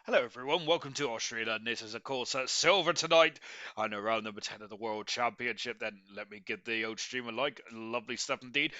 Hello, everyone. Welcome to Austria, and this is, of course, silver tonight and around number 10 of the World Championship. Then let me give the old stream a like. Lovely stuff indeed.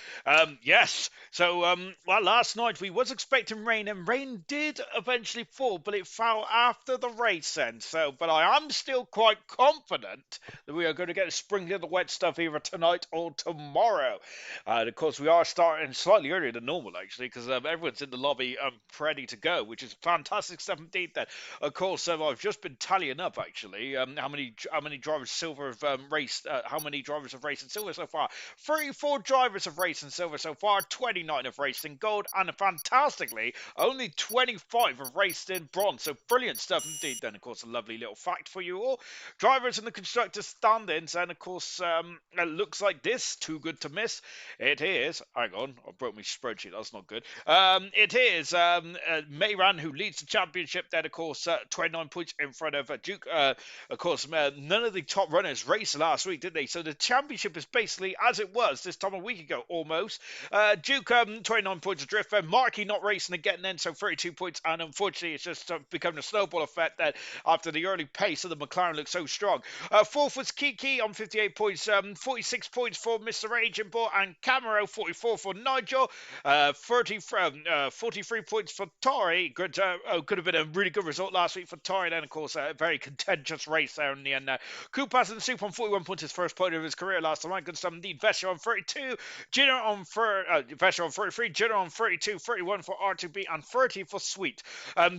Yes. Well, last night we was expecting rain, and rain did eventually fall, but it fell after the race end. But I am still quite confident that we are going to get a sprinkling of the wet stuff either tonight or tomorrow. And of course, we are starting slightly earlier than normal, actually, because everyone's in the lobby ready to go, which is fantastic stuff indeed. Then, of course, I've just been tallying up actually how many drivers silver have raced, how many drivers have raced in silver so far. 34 drivers have raced in silver so far. 29 have raced in gold, and fantastically, only 25 have raced in bronze. So brilliant stuff indeed. Then, of course, a lovely little fact for you all: drivers in the constructors stand-ins, and of course, it looks like this. Too good to miss. It is. Hang on, I broke my spreadsheet. That's not good. It is Mayran who leads the championship. Then, of course, 29 points in front of Duke. Of course, none of the top runners raced last week, did they? So the championship is basically as it was this time a week ago, almost. Duke, 29 points adrift. Markey not racing again, then, so 32 points. And unfortunately, it's just becoming a snowball effect that after the early pace of the McLaren looked so strong. Fourth was Kiki on 58 points, 46 points for Mr. Agent Ball, and Camaro 44 for Nigel, 43 points for Tori. Good, could have been a really good result last week for Tori. Then, of course, a very contentious race there in the end. Kupas and Soup on 41 points, his first point of his career last time. Good stuff indeed. Vesher on 32, Jenner on Vesher on 33, Jenner on 32, 31 for R2B, and 30 for Sweet.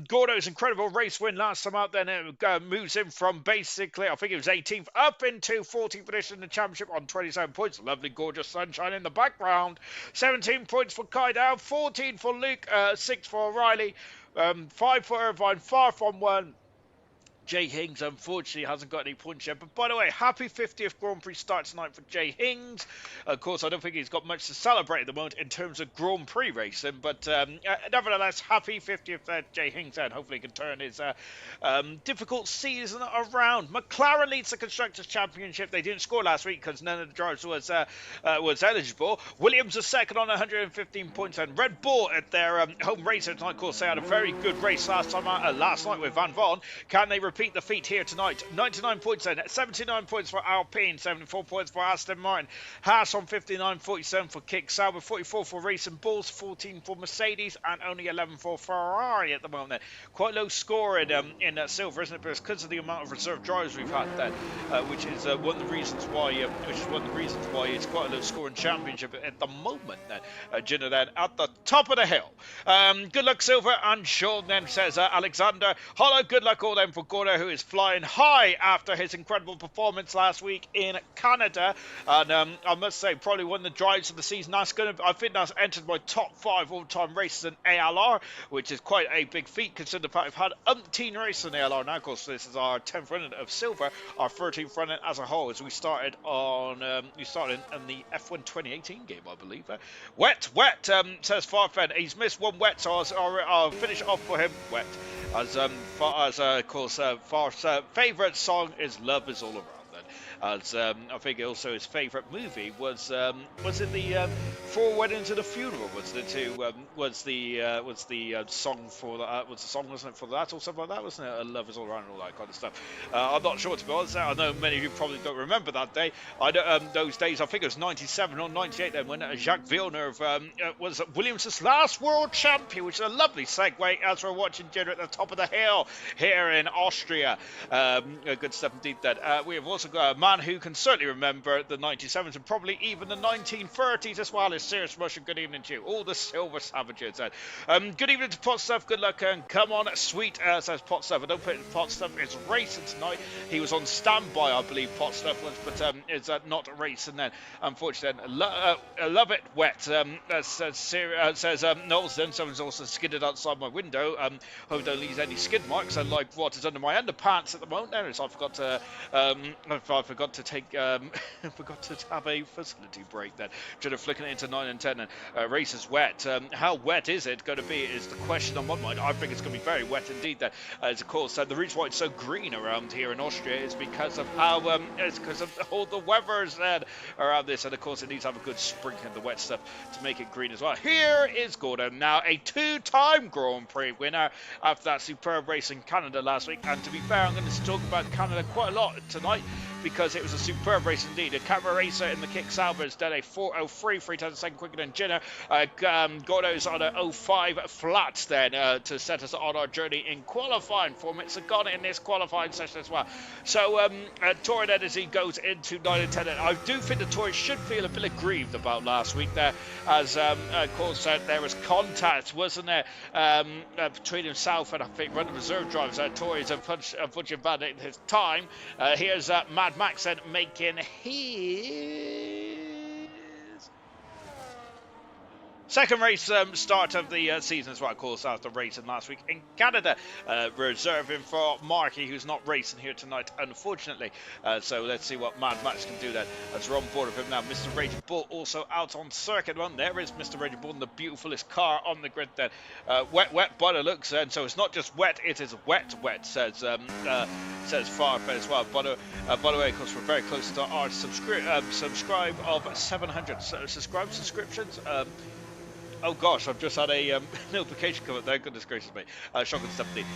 Gordo's incredible race win last time out. Then it moves him from basically, I think it was 18th, up into 14th position in the championship on 27 points. Lovely, gorgeous sunshine in the background. 17 points for Kaidal, 14 for Luke, 6 for O'Reilly, 5 for Irvine, far from one. Jay Hings unfortunately hasn't got any points yet. But by the way, happy 50th Grand Prix start tonight for Jay Hings. Of course, I don't think he's got much to celebrate at the moment in terms of Grand Prix racing. But nevertheless, happy 50th Jay Hings, and hopefully he can turn his difficult season around. McLaren leads the Constructors' Championship. They didn't score last week because none of the drivers was eligible. Williams is second on 115 points, and Red Bull at their home racer tonight. Of course, they had a very good race last night with Van Von. Can they repeat the feat here tonight? 99 points then, 79 points for Alpine, 74 points for Aston Martin, Haas on 59, 47 for Kick Sauber, 44 for Racing Bulls, 14 for Mercedes, and only 11 for Ferrari at the moment. Quite low score in silver, isn't it? But it's because of the amount of reserve drivers we've had then, which is one of the reasons why it's quite a low scoring championship at the moment. Then, Gina then at the top of the hill. Good luck, Silver, and Sean then says Alexander. Hello, good luck all them for Gordo, who is flying high after his incredible performance last week in Canada. And I must say, probably one of the drives of the season. I think that's entered my top 5 all-time races in ALR, which is quite a big feat considering the fact we've had umpteen races in ALR. Now, of course, this is our 10th run of silver, our 13th run as a whole, as we started in the F1 2018 game, I believe. Wet, says Farfen. He's missed one wet, so I'll finish off for him. Wet. Of course, Farf's favourite song is "Love Is All Around." As I think also his favourite movie was it the Four Weddings and a Funeral? Was the song for that? Was the song, wasn't it, for that or something like that? Wasn't it? Love Is All Around and all that kind of stuff. I'm not sure, to be honest. I know many of you probably don't remember that day. Those days. I think it was 97 or 98 then, when Jacques Villeneuve was Williams' last world champion, which is a lovely segue as we're watching dinner at the top of the hill here in Austria. Good stuff indeed. That we have also got a man who can certainly remember the 97s and probably even the 1930s as well as Serious Russian. Good evening to you, all the silver savages. Good evening to Pot Stuff. Good luck and come on, Sweet, says Pot Stuff. I don't put it, Pot Stuff is racing tonight. He was on standby, I believe, Pot Stuff was, but is not racing then. Unfortunately, love it wet. Says Knowles. Then someone's also skidded outside my window. Hope don't leave any skid marks, unlike what is under my underpants at the moment. There is, I forgot forgot to take, forgot to have a facility break then. Should have flicking it into 9 and 10, and race is wet. How wet is it going to be is the question on my mind. I think it's going to be very wet indeed then. As of course, the reason why it's so green around here in Austria is because of how, it's because of all the weathers around this, and of course it needs to have a good sprinkling of the wet stuff to make it green as well. Here is Gordon, now a two-time Grand Prix winner after that superb race in Canada last week. And to be fair, I'm going to talk about Canada quite a lot tonight because it was a superb race indeed. A camera racer in the Kick Salvers did a 4:03, 3 times a second quicker than Jenner. Gordo's on a 0.5 flat then to set us on our journey in qualifying. 4 minutes have gone in this qualifying session as well. So Torrid as he goes into 9 and 10. And I do think the Torrid should feel a bit aggrieved about last week there, as of course there was contact, wasn't there, between himself and I think one of the reserve drivers. Torrid's unfortunately bad at his time. Here's Mad Max then making his second race start of the season as well, of course, after racing last week in Canada. Reserving for Marky, who's not racing here tonight, unfortunately. So let's see what Mad Max can do then, as we're on board with him now. Mr. Raging Bull also out on circuit one. There is Mr. Raging Bull in the beautifulest car on the grid then. Wet by the looks, and so it's not just wet, it is wet, says Farfed as well. By the way, of course, we're very close to our subscribe of 700 subscriptions. Oh gosh, I've just had a notification come up there. Goodness gracious me. Shocking stuff indeed.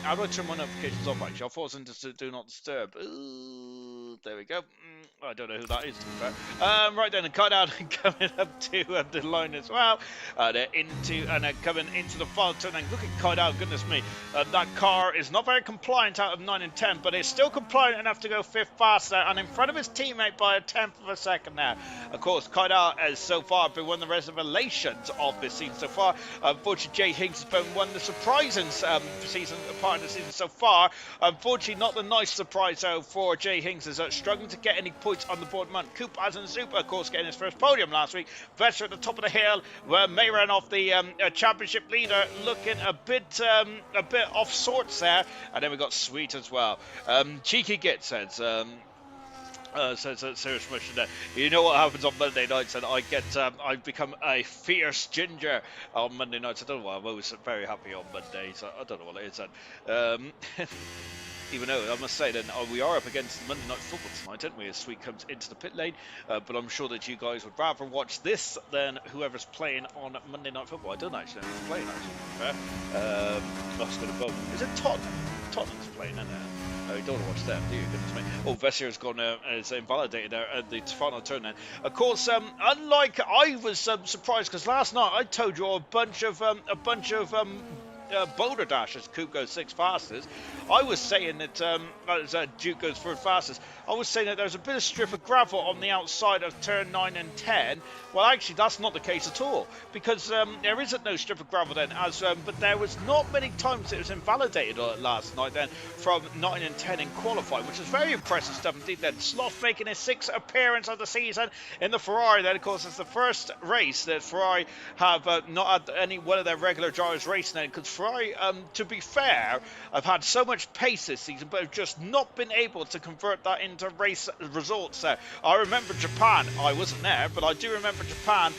How do I turn my notifications on, actually? I'll force into do not disturb. Ooh, there we go. I don't know who that is, to be fair. Right then, cut out and coming up to the line as well. They're coming into the final turn. And look at cut out, goodness me. That car is not very compliant out of 9 and 10, but it's still compliant enough to go 5th faster and in front of his teammate by a 10th of a second now. Of course, cut out has so far been one of the revelations of this season so far. Unfortunately, Jay Higgs has been one of the surprising part of the season so far. Unfortunately, not the nice surprise though for Jay Higgs, is struggling to get any points on the board. Man, Coop as in Super, of course, getting his first podium last week. Vesser at the top of the hill, where Mayran off the championship leader, looking a bit off sorts there. And then we got Sweet as well. Cheeky Git says. Says serious question there. You know what happens on Monday nights, and I become a fierce ginger on Monday nights. I don't know why, I'm always very happy on Mondays. I don't know what it is. Even though I must say that we are up against Monday Night Football tonight, aren't we, as Sweet comes into the pit lane. But I'm sure that you guys would rather watch this than whoever's playing on Monday Night Football. I don't actually know who's playing, actually, to be fair. That's going to vote. Is it Tottenham? Tottenham's playing, isn't it? No, you don't want to watch them, do you? Goodness me. Oh, Vessier's gone, is invalidated there at the final turn then. Of course, unlike, I was surprised because last night I told you a bunch of boulder dashes. Coop goes 6th fastest. I was saying that as Duke goes 3rd fastest. I was saying that there's a bit of strip of gravel on the outside of turn 9 and 10. Well, actually, that's not the case at all, because there isn't no strip of gravel then. But there was not many times it was invalidated last night then from 9 and 10 in qualifying, which is very impressive stuff indeed. Then Sloth making his 6th appearance of the season in the Ferrari. Then, of course, it's the first race that Ferrari have not had any one of their regular drivers racing then, because Ferrari, to be fair, have had so much pace this season, but have just not been able to convert that into race results. I remember Japan. I wasn't there, but I do remember Japan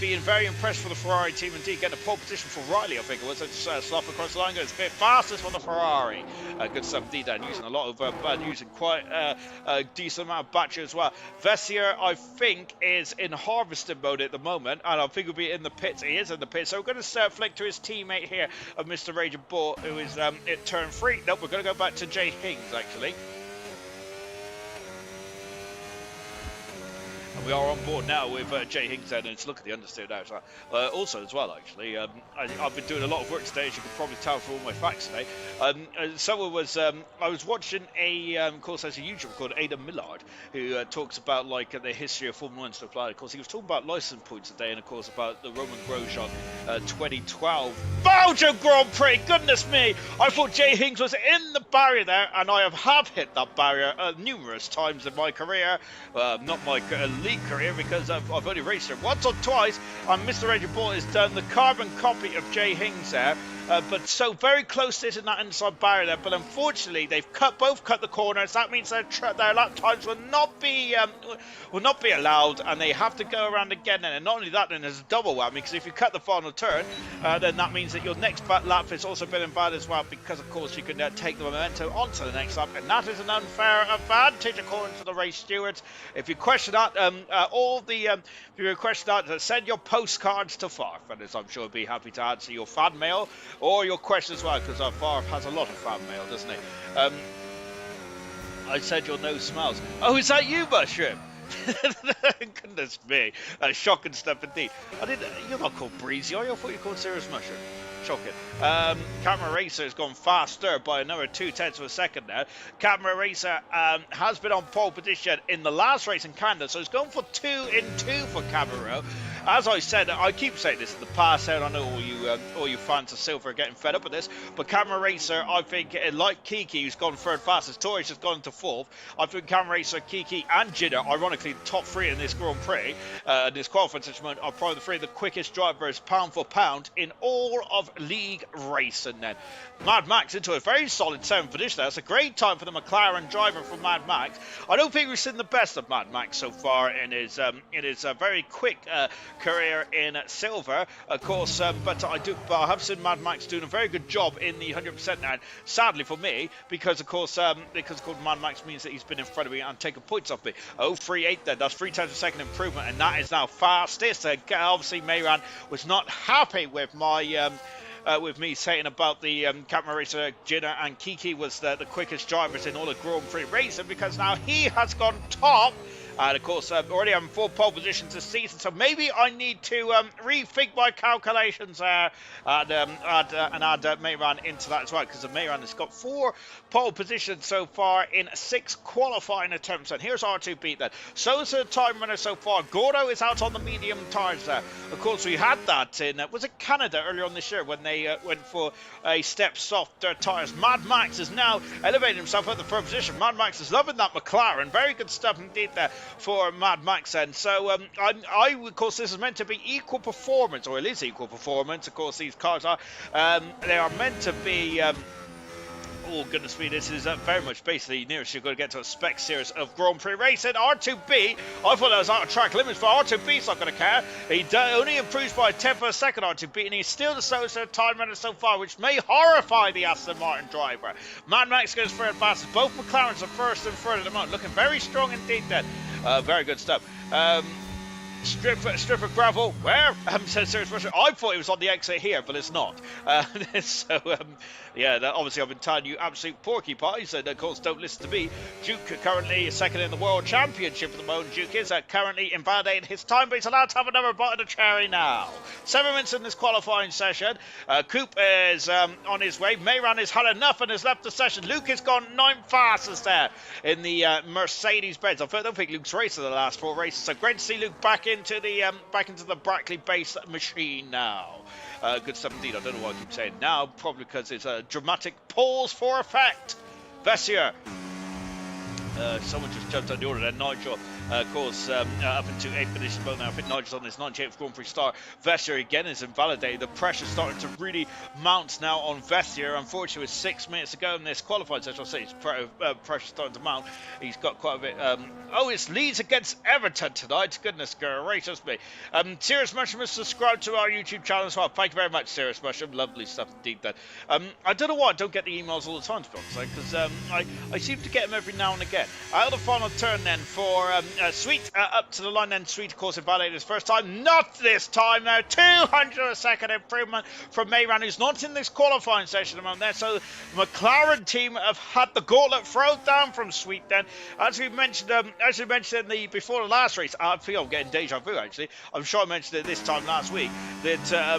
being very impressed for the Ferrari team indeed, getting a pole position for Riley, I think it was. Slough across the line goes 5th fastest for the Ferrari. Good stuff indeed, and using a lot of using quite a decent amount of battery as well. Vessier, I think, is in harvesting mode at the moment, and I think he'll be in the pits. He is in the pits, so we're going to flick to his teammate here of Mr. Raging Bull, who is at turn 3. Nope, we're going to go back to Jay Higgs actually. And we are on board now with Jay Higgs, and let's look at the understeer now as well. Also as well, actually, I've been doing a lot of work today, as you can probably tell from all my facts today. Someone was, I was watching of course, there's a YouTuber called Adam Millard, who talks about like the history of Formula 1 stuff like that. Of course, he was talking about license points today, and of course about the Roman Grosjean 2012 Belgium Grand Prix. Goodness me, I thought Jay Higgs was in the barrier there, and I have hit that barrier numerous times in my career. Not my league career, because I've only raced her once or twice, and Mr. Raging Bull has done the carbon copy of Jay Higgs there. but so very close to hitting that inside barrier there. But unfortunately, they've both cut the corners. That means their lap times will not be allowed, and they have to go around again. And not only that, then there's a double whammy, because if you cut the final turn, then that means that your next lap has also been invalid as well, because of course you can take the momentum onto the next lap, and that is an unfair advantage according to the race stewards. If you question that, send your postcards to Farf, and as I'm sure he'll be happy to answer your fan mail or your questions as well, because Farf has a lot of fan mail, doesn't he? I said your nose smells. Oh, is that you, Mushroom? Goodness me, shocking stuff indeed. You're not called Breezy, are you? I thought you were called Serious Mushroom. Shocking. Camera Racer has gone faster by another 0.2 of a second now. Camera Racer has been on pole position in the last race in Canada, so it's going for 2 in 2 for Camaro. As I said, I keep saying this in the past, and I know all you fans of Silver are getting fed up with this, but Camera Racer, I think, like Kiki, who's gone third fastest, Torres has gone to fourth. I think Camera Racer, Kiki, and Jinder, ironically, the top 3 in this Grand Prix, this qualifying moment, are probably the 3 of the quickest drivers pound for pound in all of league racing. Then Mad Max into a very solid 7th position. That's a great time for the McLaren driver from Mad Max. I don't think we've seen the best of Mad Max so far in his very quick career in Silver, of course, but I have seen Mad Max doing a very good job in the 100% now. Sadly for me, because of course Mad Max means that he's been in front of me and taken points off me. 0.38 then, that's 3 times a second improvement, and that is now fastest. Obviously Mayran was not happy with my with me saying about the Camera Racer, Jinder and Kiki was the quickest drivers in all the Grand Prix racing, because now he has gone top. And of course, already having 4 pole positions this season, so maybe I need to rethink my calculations there and add Mayran into that as well, because Mayran has got 4 pole positions so far in 6 qualifying attempts. And here's R2B then. So's a time runner so far. Gordo is out on the medium tires there. Of course, we had that in, was it Canada earlier on this year when they went for a step softer tires. Mad Max is now elevating himself at the third position. Mad Max is loving that McLaren. Very good stuff indeed there for Mad Max then. So of course, this is meant to be equal performance, or it is equal performance. Of course, these cars are they are meant to be oh goodness me, this is very much basically nearest you're going to get to a spec series of Grand Prix racing. R2B, I thought that was out of track limits, but R2B's not going to care. He only improves by a 10th of a second, R2B, and he's still the slowest time runner so far, which may horrify the Aston Martin driver. Mad Max goes third fastest. Both McLarens are first and third at the moment, looking very strong indeed then. Very good stuff. Strip of gravel, where? Says Serious Russia. I thought it was on the exit here, but it's not. Yeah, obviously I've been telling you absolute porcupines, and of course don't listen to me. Duke currently second in the World Championship at the moment. Duke is currently invalidating his time, but he's allowed to have another bite of the cherry now. 7 minutes in this qualifying session. Coop is on his way. Mayran has had enough and has left the session. Luke has gone 9th fastest there in the Mercedes-Benz. I don't think Luke's raced in the last 4 races, so great to see Luke back into the Brackley-based machine now. Good stuff indeed. I don't know why I keep saying now, probably because it's a dramatic pause for effect. Vessier. Someone just jumped on the order there. Nigel, of course, up into 8th position. But now I think Nigel's on his 98th Grand Prix start. Vessier again is invalidated. The pressure's starting to really mount now on Vessier. Unfortunately, with 6 minutes to go in this qualifying session, I'll say his pressure starting to mount. He's got quite a bit. Oh, it's Leeds against Everton tonight. Goodness gracious me. Serious Mushroom has subscribed to our YouTube channel as well. Thank you very much, Serious Mushroom. Lovely stuff indeed then. I don't know why I don't get the emails all the time, to be honest, because I seem to get them every now and again. Out of the final turn then for Sweet, up to the line then. Sweet, of course, invalidated his first time. Not this time now. 200 a second improvement from Mayran, who's not in this qualifying session among there. So the McLaren team have had the gauntlet thrown down from Sweet then. As we mentioned before the last race, I feel I'm getting deja vu actually. I'm sure I mentioned it this time last week that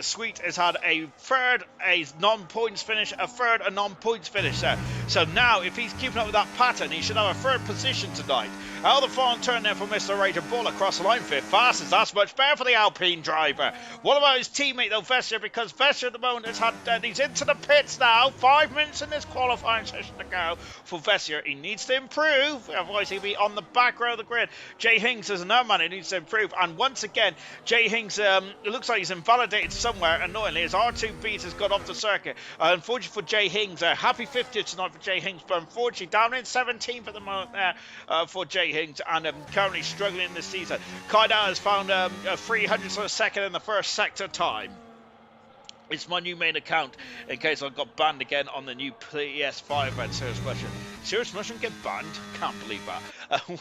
Sweet has had a third, a non-points finish, a third, a non-points finish there. So now, if he's keeping up with that pattern, he should have a third position tonight. Out of the final turn there for Mr. Rager. Ball across the line. Fifth fastest. That's much better for the Alpine driver. What about his teammate though, Vessier? Because Vessier at the moment has had, he's into the pits now. 5 minutes in this qualifying session to go for Vessier. He needs to improve, otherwise he'll be on the back row of the grid. Jay Hings is another man who needs to improve, and once again, Jay Hings, it looks like he's invalidated somewhere, annoyingly, as R2 Beat has got off the circuit. Unfortunately for Jay Hings, happy 50th tonight for Jay Hings, but unfortunately down in 17th at the moment there for Jay Hings, and currently struggling in this season. Kaida has found a 300th of a second in the first sector time. It's my new main account in case I got banned again on the new PS5 and Serious Mushroom. Serious Mushroom get banned? Can't believe that.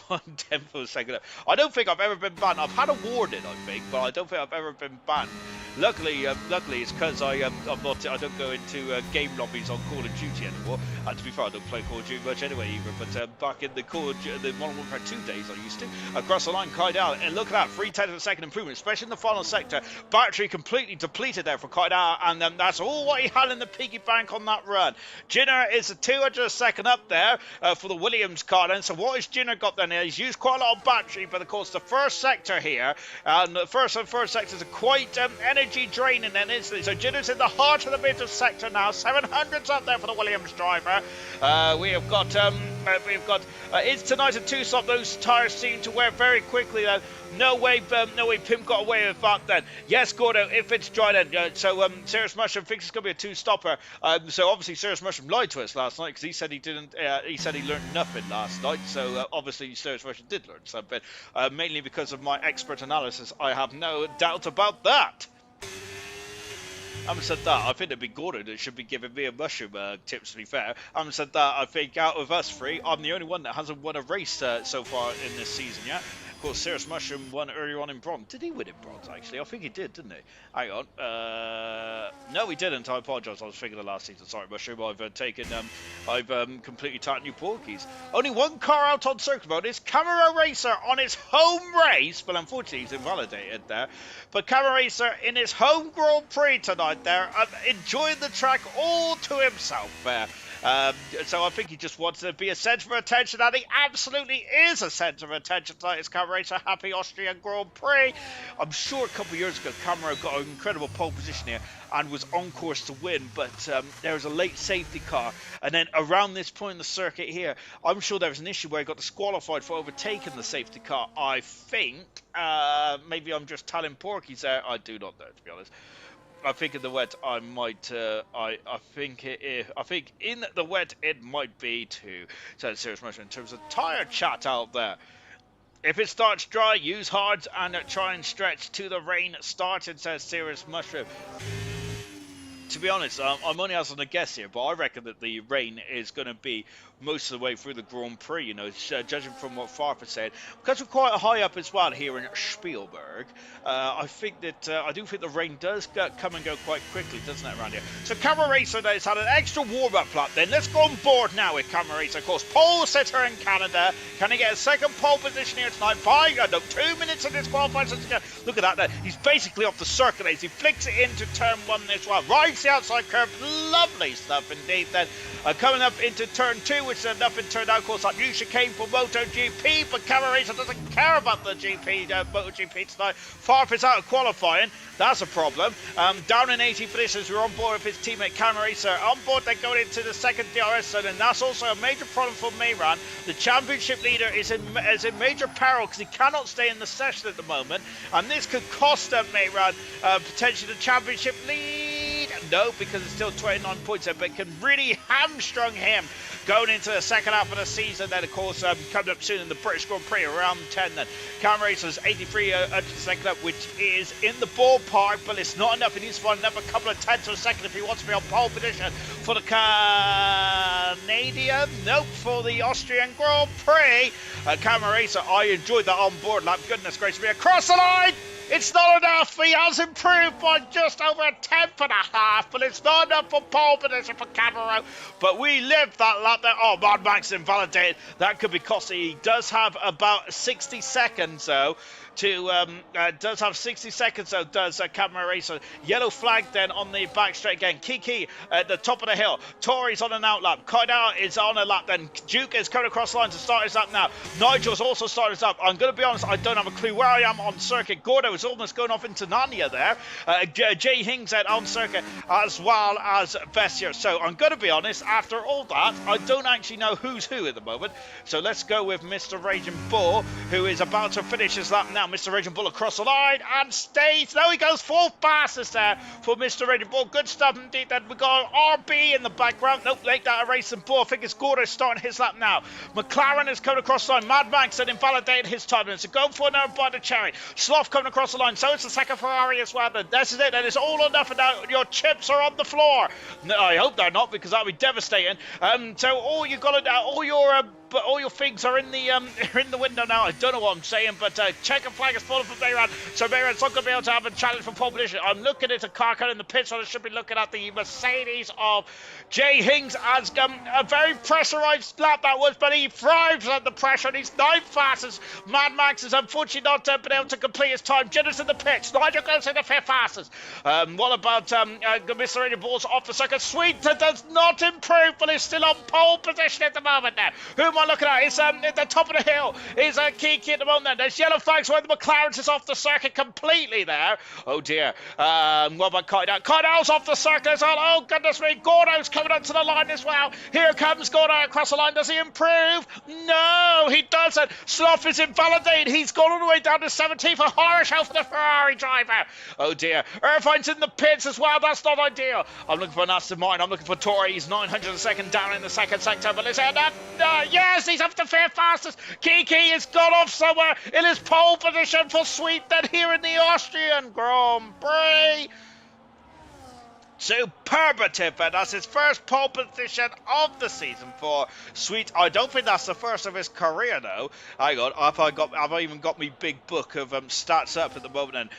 1/10 of a second. I don't think I've ever been banned. I've had a warning, I think, but I don't think I've ever been banned. Luckily it's because I don't go into game lobbies on Call of Duty anymore. And to be fair, I don't play Call of Duty much anyway either. But back in the the Modern Warfare 2 days, I used to. Across the line, Kaidal, and look at that, 3/10 of a second improvement, especially in the final sector. Battery completely depleted there for Kaidal, and that's all what he had in the piggy bank on that run. Jinner is a 200 second up there for the Williams car then. So what has Jinner got then? He's used quite a lot of battery, but of course the first sector here, and the first sectors are quite energy draining then, isn't it? So Jinner's in the heart of the middle sector now. 700s up there for the Williams driver. We've got it's tonight a two-stop. Those tyres seem to wear very quickly though. No way Pim got away with that then. Yes, Gordo, if it's dry then. Serious Mushroom thinks it's going to be a two-stopper. So obviously Serious Mushroom lied to us last night because he said he didn't. He said he learned nothing last night. So obviously Serious Mushroom did learn something. Mainly because of my expert analysis. I have no doubt about that. Having said that, I think it'd be Gordon that should be giving me a mushroom tips, to be fair. Having said that, I think out of us three, I'm the only one that hasn't won a race so far in this season yet. Of course, Serious Mushroom won earlier on in bronze. Did he win in bronze, actually? I think he did, didn't he? Hang on. No, he didn't. I apologise. I was thinking of last season. Sorry, Mushroom. I've completely tightened new porkies. Only one car out on circuit mode is Camaro Racer on his home race. Well, unfortunately, he's invalidated there. But Camaro Racer in his home Grand Prix tonight there, enjoying the track all to himself there. So I think he just wants to be a centre of attention, and he absolutely is a centre of attention tonight. It's Camaro Racer, happy Austrian Grand Prix. I'm sure a couple of years ago, Camaro got an incredible pole position here and was on course to win, but there was a late safety car, and then around this point in the circuit here, I'm sure there was an issue where he got disqualified for overtaking the safety car. I think maybe I'm just telling porkies there. I do not know, to be honest. I think in the wet I might. I think in the wet it might be too. So Serious Mushroom in terms of tyre chat out there. If it starts dry, use hards and try and stretch to the rain started, says Serious Mushroom. To be honest, I'm only asking a guess here, but I reckon that the rain is going to be most of the way through the Grand Prix, you know, judging from what Farfar said. Because we're quite high up as well here in Spielberg, I do think the rain does come and go quite quickly, doesn't it, around here? So Camaro Racer has had an extra warm-up lap then. Let's go on board now with Camaro Racer. Of course, pole sitter in Canada. Can he get a second pole position here tonight? 2 minutes in this qualifying. Look at that there. He's basically off the circuit. He flicks it into turn one as well. Rides the outside curve. Lovely stuff indeed then. Coming up into turn two, which nothing turned out. Of course, that new chicane for MotoGP, but Camaro Racer doesn't care about the MotoGP tonight. Farf's out of qualifying. That's a problem. Down in 80 positions, we're on board with his teammate Camaro Racer. On board, they're going into the second DRS zone, and that's also a major problem for Mayran. The championship leader is in major peril because he cannot stay in the session at the moment, and this could cost Mayran potentially the championship lead. No, because it's still 29 points there, but it can really hamstrung him going into the second half of the season. Then, of course, coming up soon in the British Grand Prix around 10 then. Camaro Racer's 83 second up, which is in the ballpark, but it's not enough. He needs to find another couple of tenths of a second if he wants to be on pole position for the Canadian. Nope, for the Austrian Grand Prix. Camaro Racer, I enjoyed that on board lap. Goodness gracious me, across the line! It's not enough. He has improved by just over a tenth and a half, but it's not enough for pole position for Camaro. But we lived that lap there. Oh, Mad Max invalidated. That could be costly. He does have about 60 seconds, though. does have 60 seconds though, does Camera Racer. Yellow flag then on the back straight again. Kiki at the top of the hill. Tori's on an outlap. Kaidar is on a lap then. Duke is coming across the line to start his lap now. Nigel's also started his lap. I'm going to be honest, I don't have a clue where I am on circuit. Gordo is almost going off into Narnia there. Jay Hings on circuit as well as Vessier. So I'm going to be honest, after all that, I don't actually know who's who at the moment. So let's go with Mr. Raging Bull, who is about to finish his lap now. Mr. Raging Bull across the line and stays. Now he goes full fastest there for Mr. Raging Bull. Good stuff indeed. Then we got RB in the background. Nope, late that Racing Bull. I think it's Gordo starting his lap now. McLaren is coming across the line. Mad Max had invalidated his time. And it's a go for now by the Cherry. Sloth coming across the line. So it's the second Ferrari as well. Then this is it. Then it's all or nothing now. Your chips are on the floor. No, I hope they're not, because that would be devastating. So all you got to but all your things are in the window now. I don't know what I'm saying, but checker flag is falling from Mayran, so Mayran's not going to be able to have a challenge for pole position. I'm looking at a car car in the pit, so I should be looking at the Mercedes of Jay Hings as a very pressurised lap that was, but he thrives under the pressure and he's ninth fastest. Mad Max is unfortunately not been able to complete his time. Jenner's in the pits. Nigel goes in the fifth fastest. What about Mr. Radio Balls off the second? Sweet does not improve, but is still on pole position at the moment now. Who am I looking at? It's at the top of the hill is Kiki at the moment. There's yellow flags where the McLaren's is off the circuit completely there. Oh dear. What about Kydal? Kydal's off the circuit as well. Oh goodness me. Gordo's coming onto the line as well. Here comes Gordo across the line. Does he improve? No, he doesn't. Sloth is invalidated. He's gone all the way down to 17th for harsh health for the Ferrari driver. Oh dear. Irvine's in the pits as well. That's not ideal. I'm looking for an Aston Martin. I'm looking for Tori. He's 902nd down in the second sector. But let's end up. Yes, he's up to fifth fastest. Kiki has gone off somewhere in his pole position for Sweet then here in the Austrian Grand Prix. Superlative, and that's his first pole position of the season for Sweet. I don't think that's the first of his career though. Hang on, have I even got my big book of stats up at the moment? And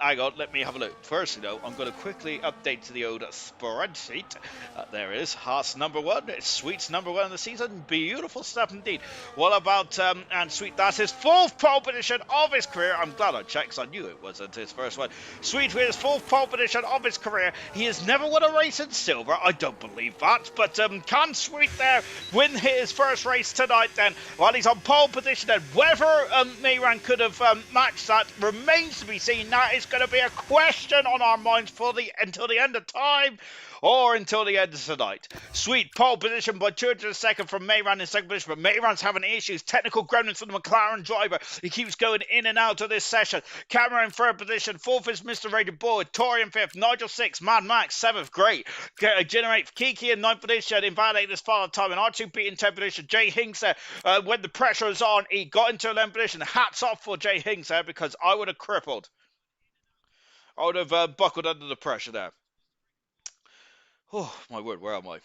hang on, let me have a look. Firstly though, I'm going to quickly update to the old spreadsheet. There it is, Haas number one. It's Sweet's number one in the season. Beautiful stuff indeed. What about and Sweet? That's his fourth pole position of his career. I'm glad I checked, 'cause I knew it wasn't his first one. Sweet with his fourth pole position of his career. He has never won a race in silver. I don't believe that. But can Sweet there win his first race tonight then? While he's on pole position, and whether Mayran could have matched that remains to be seen. That is going to be a question on our minds for until the end of time. Or until the end of tonight. Sweet pole position by 202nd from Mayran in second position, but Mayran's having issues. Technical gremlins from the McLaren driver. He keeps going in and out of this session. Cameron in third position. Fourth is Mr. Rated Boyd. Tori in fifth. Nigel sixth. Mad Max seventh. Great. Generate Kiki in ninth position. Invalidate this final time. And R2 beating 10th position. Jay Hinks there. When the pressure was on, he got into 11th position. Hats off for Jay Hinks there, because I would have crippled. I would have buckled under the pressure there. Oh, my word, where am I?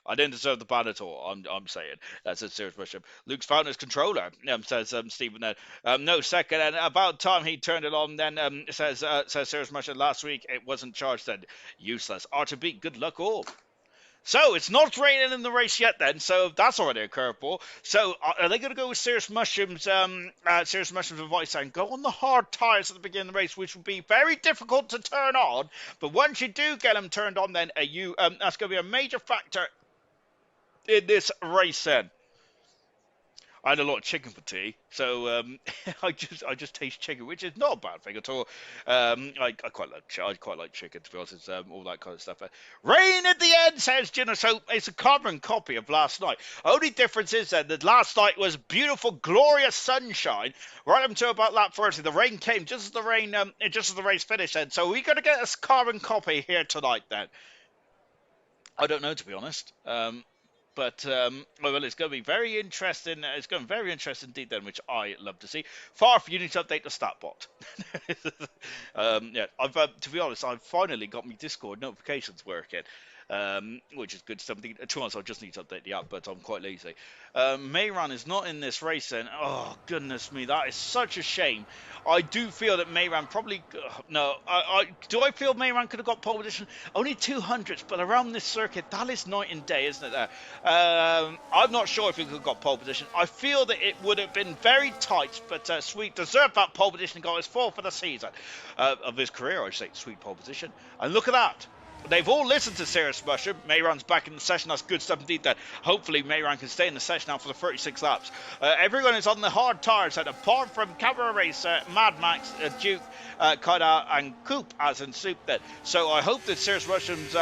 I didn't deserve the ban at all, I'm saying. That's a serious question. Luke's found his controller, says Stephen then. No, second, and about time he turned it on then, says Serious Mushroom. Last week it wasn't charged then. Useless. R2B, good luck all. So, it's not raining in the race yet then, so that's already a curveball. So, are they going to go with Serious Mushrooms' advice and go on the hard tyres at the beginning of the race, which would be very difficult to turn on, but once you do get them turned on, then that's going to be a major factor in this race then. I had a lot of chicken for tea, so I just taste chicken, which is not a bad thing at all. I quite like chicken, to be honest. It's all that kind of stuff. Rain at the end, says Jenna. So it's a carbon copy of last night. Only difference is that last night was beautiful, glorious sunshine right up until about lap 30. The rain came just as the race finished. Then, so we're going to get a carbon copy here tonight. Then I don't know, to be honest. But well, it's going to be very interesting. It's going to be very interesting indeed, then, which I love to see. Far from you need to update the stat bot. Yeah, to be honest, I've finally got my Discord notifications working. which is good stuff. To be honest, I just need to update the app, but I'm quite lazy. Mayran is not in this race then. Oh, goodness me, that is such a shame. I do feel that Mayran probably... no, do I feel Mayran could have got pole position? Only 200s, but around this circuit, that is night and day, isn't it there? I'm not sure if he could have got pole position. I feel that it would have been very tight, but Sweet deserved that pole position and got his fourth for the season. Of his career, I say. Sweet pole position. And look at that. They've all listened to Serious Mushroom. Mayran's back in the session. That's good stuff indeed. That hopefully Mayran can stay in the session now for the 36 laps. Everyone is on the hard tires, and apart from Camera Racer, Mad Max, Duke, Kaida, and Coop, as in Soup. Then, so I hope that Serious Mushroom's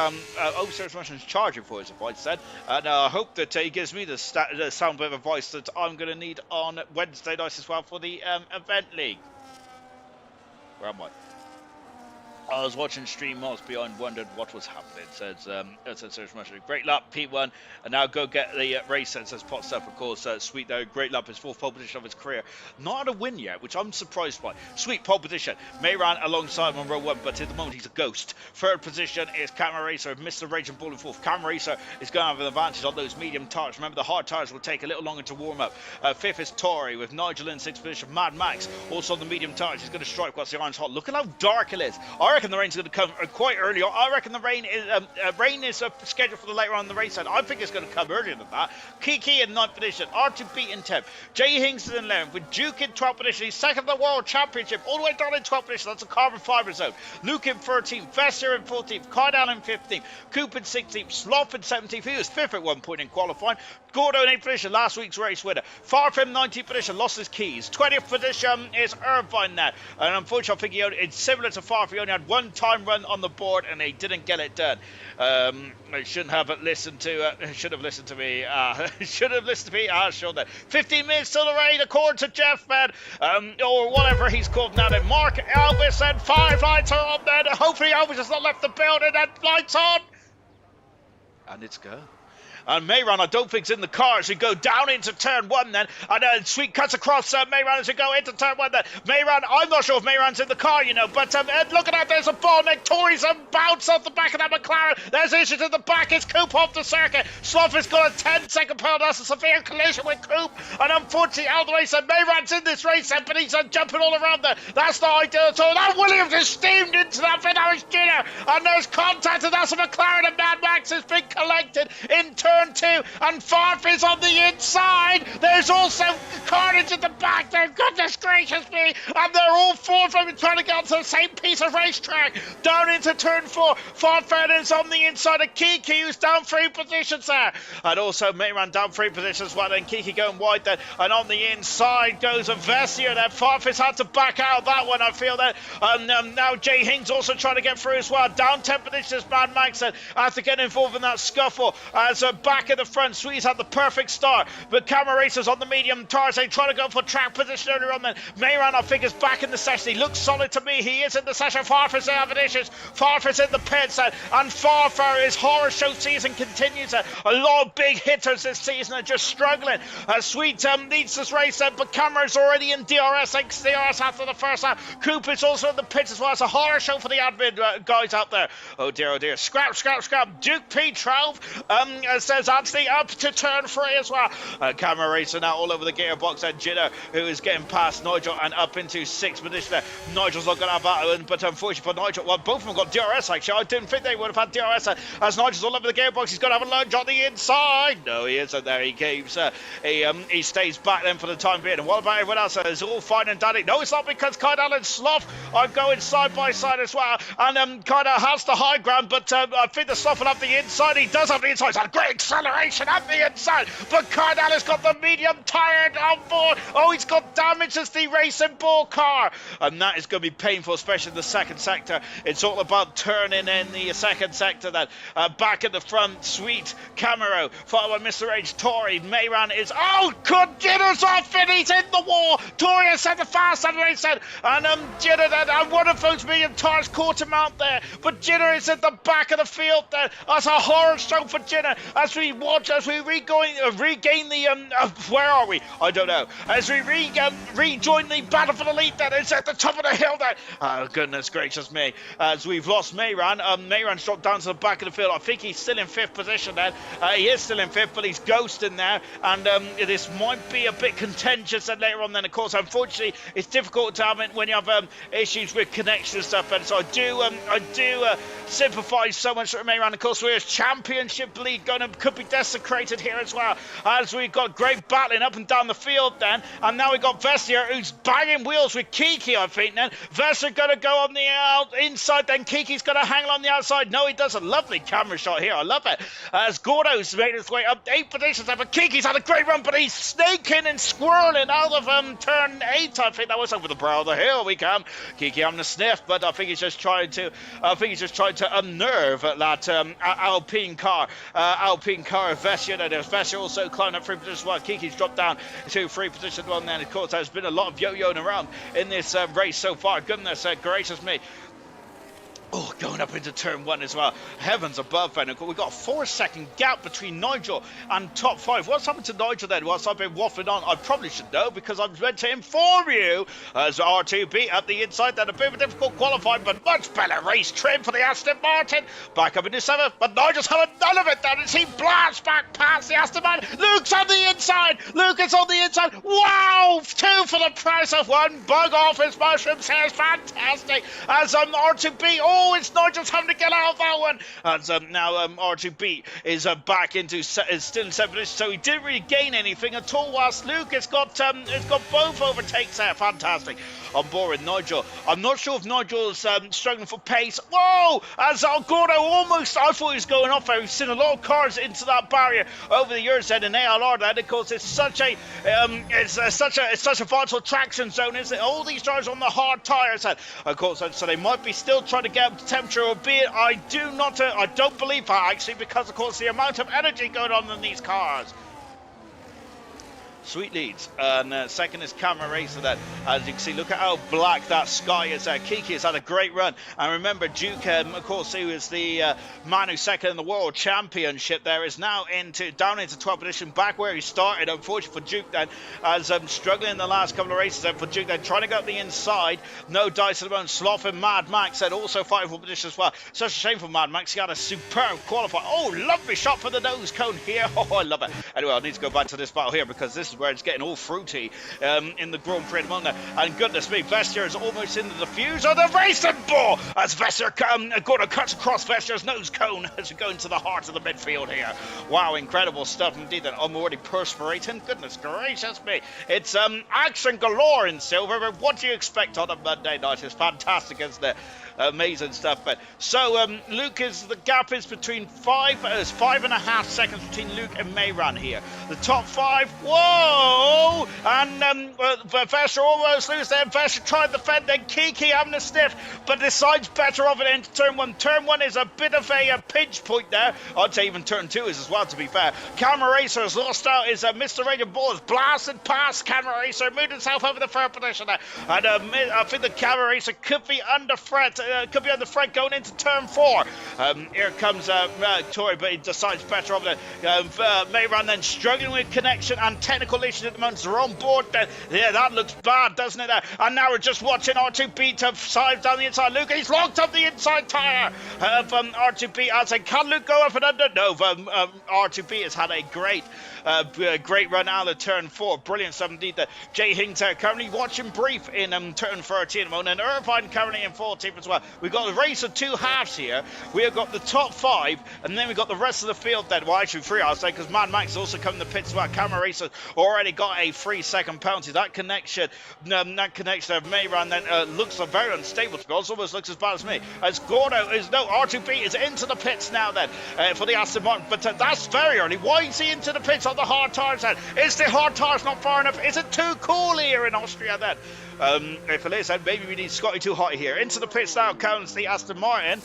Serious Mushroom's charging for his advice. Then, and I hope that he gives me the sound bit of advice that I'm going to need on Wednesday night as well for the event league. Where am I? I was watching stream whilst behind, wondered what was happening. It says Serious Mushroom. Great lap, P1, and now go get the race set, says Pot Stuff, of course. Sweet, though, great lap, his fourth pole position of his career. Not at a win yet, which I'm surprised by. Sweet pole position. Mayran alongside him on row 1, but at the moment he's a ghost. Third position is Camera Racer, Mr. Raging Bull in fourth. Camera Racer is going to have an advantage on those medium tires. Remember, the hard tires will take a little longer to warm up. Fifth is Tory, with Nigel in sixth position. Mad Max, also on the medium tires. He's going to strike whilst the iron's hot. Look at how dark it is. I reckon the rain's going to come quite early. I reckon the rain is scheduled for the later on in the race. And I think it's going to come earlier than that. Kiki in 9th position, R2B in 10th, Jay Hinks in 11th, with Duke in 12th position. He's second in the World Championship, all the way down in 12th position. That's a carbon fibre zone. Luke in 13th, Vester in 14th, Cardell in 15th, Coop in 16th, Sloth in 17th. He was 5th at one point in qualifying. Gordo in 8th position, last week's race winner. Far from 19th position, lost his keys. 20th position is Irvine now. And unfortunately, I think it's similar to Far, he only had one time run on the board and he didn't get it done. I shouldn't have listened to should have listened to me. Should have listened to me. Sure then. 15 minutes till the rain, according to Jeff, man. Or whatever he's called now. Then Mark, Elvis, and 5 lights are on then. Hopefully Elvis has not left the building and lights on. And it's go. And Mayran, I don't think, is in the car as we go down into turn 1 then. And Sweet cuts across Mayran as we go into turn 1 then. Mayran, I'm not sure if Mayran's in the car, you know, but look at that, there's a bottleneck. Tories bounce off the back of that McLaren. There's issues in the back. It's Coop off the circuit. Sloth has got a 10-second penalty. That's a severe collision with Coop. And unfortunately, Aldway said Mayran's in this race, but he's jumping all around there. That's not ideal at all. That Williams is steamed into that bit. That was Gino. And there's contact, and that's a McLaren, and Mad Max has been collected in turn 2, and Farf is on the inside. There's also carnage at the back there. Goodness gracious me. And they're all four of them trying to get onto the same piece of racetrack. Down into turn 4. Farf is on the inside of Kiki, who's down 3 positions there. And also Mayran down 3 positions as well. Then Kiki going wide there. And on the inside goes a Vessia there. Farf has had to back out that one, I feel that. And now Jay Hings also trying to get through as well. Down 10 positions, Mad Max after getting involved in that scuffle. As back in the front, Sweet's had the perfect start, but Camera Racers on the medium tires. They try to go for track position earlier on then. Mayran, I think, is back in the session. He looks solid to me. He is in the session. Farfar's having issues. Farfar's in the pits, and Farfar, his horror show season continues. A lot of big hitters this season are just struggling. Sweet leads this race, but Camera's already in DRS, ex-DRS after the first lap. Coop is also in the pits as well. It's a horror show for the admin guys out there. Oh dear, oh dear. Scrap. Duke P12 says Anthony up to turn 3 as well. Camera Racer now all over the gearbox, and Jidder, who is getting past Nigel and up into 6th position there. Nigel's not going to have that, but unfortunately for Nigel, well, both of them got DRS actually. I didn't think they would have had DRS as Nigel's all over the gearbox. He's going to have a lunge on the inside. No, he isn't there. He keeps, he stays back then for the time being. And what about everyone else? It's all fine and dandy. No, it's not, because Kaidal and Sloth are going side by side as well. And Kaidal has the high ground, but I think the Sloth will have the inside. He does have the inside. It's a great acceleration at the inside, but Cardell has got the medium tire on board. Oh, he's got damage as the racing ball car, and that is going to be painful, especially in the second sector. It's all about turning in the second sector then. Back at the front, Sweet, Camaro, followed by Mr. H, Tory. Mayran is, oh, good, Jitter's off, and he's in the wall. Tory has set the fast, and he said, and Jitter then, and one of those medium tires caught him out there, but Jitter is at the back of the field there. That's a horror show for Jitter, as as we watch, as we regain the, where are we? I don't know. As we rejoin the battle for the lead, that is at the top of the hill there. Oh, goodness gracious me. As we've lost Mayran. Mayran's dropped down to the back of the field. I think he's still in 5th position then. He is still in 5th, but he's ghosting there. And this might be a bit contentious and later on then, of course. Unfortunately, it's difficult to have it when you have issues with connection and stuff. And so I do sympathise so much with Mayran. Of course, we're his championship lead could be desecrated here as well. As we've got great battling up and down the field then. And now we've got Vestier who's banging wheels with Kiki, I think then. Vestier going to go on the inside, then Kiki's going to hang on the outside. No, he does a lovely camera shot here. I love it. As Gordo's made his way up 8 positions there, but Kiki's had a great run, but he's snaking and squirreling out of turn 8. I think that was over the brow of the hill. We come. Kiki having a sniff, but I think he's just trying to unnerve that Alpine car. Alpine car Vestier. And there's Vestier also climbing up 3 positions while Kiki's dropped down to 3 position 1 then. Of course, there's been a lot of yo-yoing around in this race so far. Goodness gracious me. Oh, going up into turn 1 as well. Heavens above, then. We've got a 4-second gap between Nigel and top 5. What's happened to Nigel then? Whilst I've been waffling on, I probably should know because I was meant to inform you. As R2B at the inside, then a bit of a difficult qualifying, but much better race trim for the Aston Martin. Back up into 7th, but Nigel's having none of it then as he blasts back past the Aston Martin. Luke's on the inside. Luke is on the inside. Wow! 2 for the price of 1. Bug off his mushrooms here is fantastic. As R2B, it's Nigel's having to get out of that one. And now R2B is back into is still in 7th position, so he didn't really gain anything at all. Whilst Luke has got both overtakes there. Fantastic. On board with Nigel. I'm not sure if Nigel's struggling for pace. Whoa! As Gordo almost, I thought he was going off there. We've seen a lot of cars into that barrier over the years then in ALR. Then of course it's such a vital traction zone, isn't it? All these drivers on the hard tyres, and of course, so they might be still trying to get up to temperature, albeit I don't believe that actually, because of course the amount of energy going on in these cars. Sweet leads. And second is Camera Racer then. As you can see, look at how black that sky is there. Kiki has had a great run. And remember, Duke, of course, who is the man who's second in the World Championship there, is now down into 12th position, back where he started. Unfortunately for Duke then, as struggling in the last couple of races then for Duke then, trying to go up the inside. No dice at the moment. Sloth and Mad Max then also fighting for position as well. Such a shame for Mad Max. He had a superb qualifier. Oh, lovely shot for the nose cone here. Oh, I love it. Anyway, I need to go back to this battle here because this is where it's getting all fruity in the Grand Prix at the moment. And goodness me, Vestier is almost in the diffuse of the racing ball as Vestier cuts across Vestier's nose cone as we go into the heart of the midfield here. Wow, incredible stuff indeed. I'm already perspirating. Goodness gracious me. It's action galore in silver, but what do you expect on a Monday night? It's fantastic, isn't it? Amazing stuff. But so Luke the gap is between 5.5 seconds between Luke and Mayran here. The top 5, whoa, and Vestier almost lose there. Vestier tried the fend, then Kiki having a sniff, but decides better of it into turn 1. Turn 1 is a bit of a pinch point there. I'd say even turn 2 is as well, to be fair. Camera Racer has lost out. Is Mr. Radio Ball has blasted past Camera Racer, moved himself over the 3rd position there, and I think the Camera Racer could be under threat. Could be on the front going into turn 4. Here comes Tori, but he decides better over there. Mayran then struggling with connection and technical issues at the moment. They're on board then. Yeah, that looks bad, doesn't it? And now we're just watching R2B to side down the inside. Luke, he's locked up the inside tyre of R2B. I say, can Luke go up and under? No, R2B has had a great run out of turn 4. Brilliant stuff indeed. Jay Hings currently watching brief in turn 13 at the moment, and Irvine currently in 14th as well. We've got a race of 2 halves here. We have got the top 5, and then we've got the rest of the field then. Well, actually 3, I'll say, because Mad Max is also coming to pits as well. Camera Racer already got a 3-second penalty. That connection of Mayran then looks very unstable, to be honest. Almost looks as bad as me. As Gordo R2B is into the pits now then for the Aston Martin, but that's very early. Why is he into the pits on the hard tyres then? Is the hard tyres not far enough? Is it too cool here in Austria then? If it is, then maybe we need Scotty too hot here. Into the pits now comes the Aston Martin.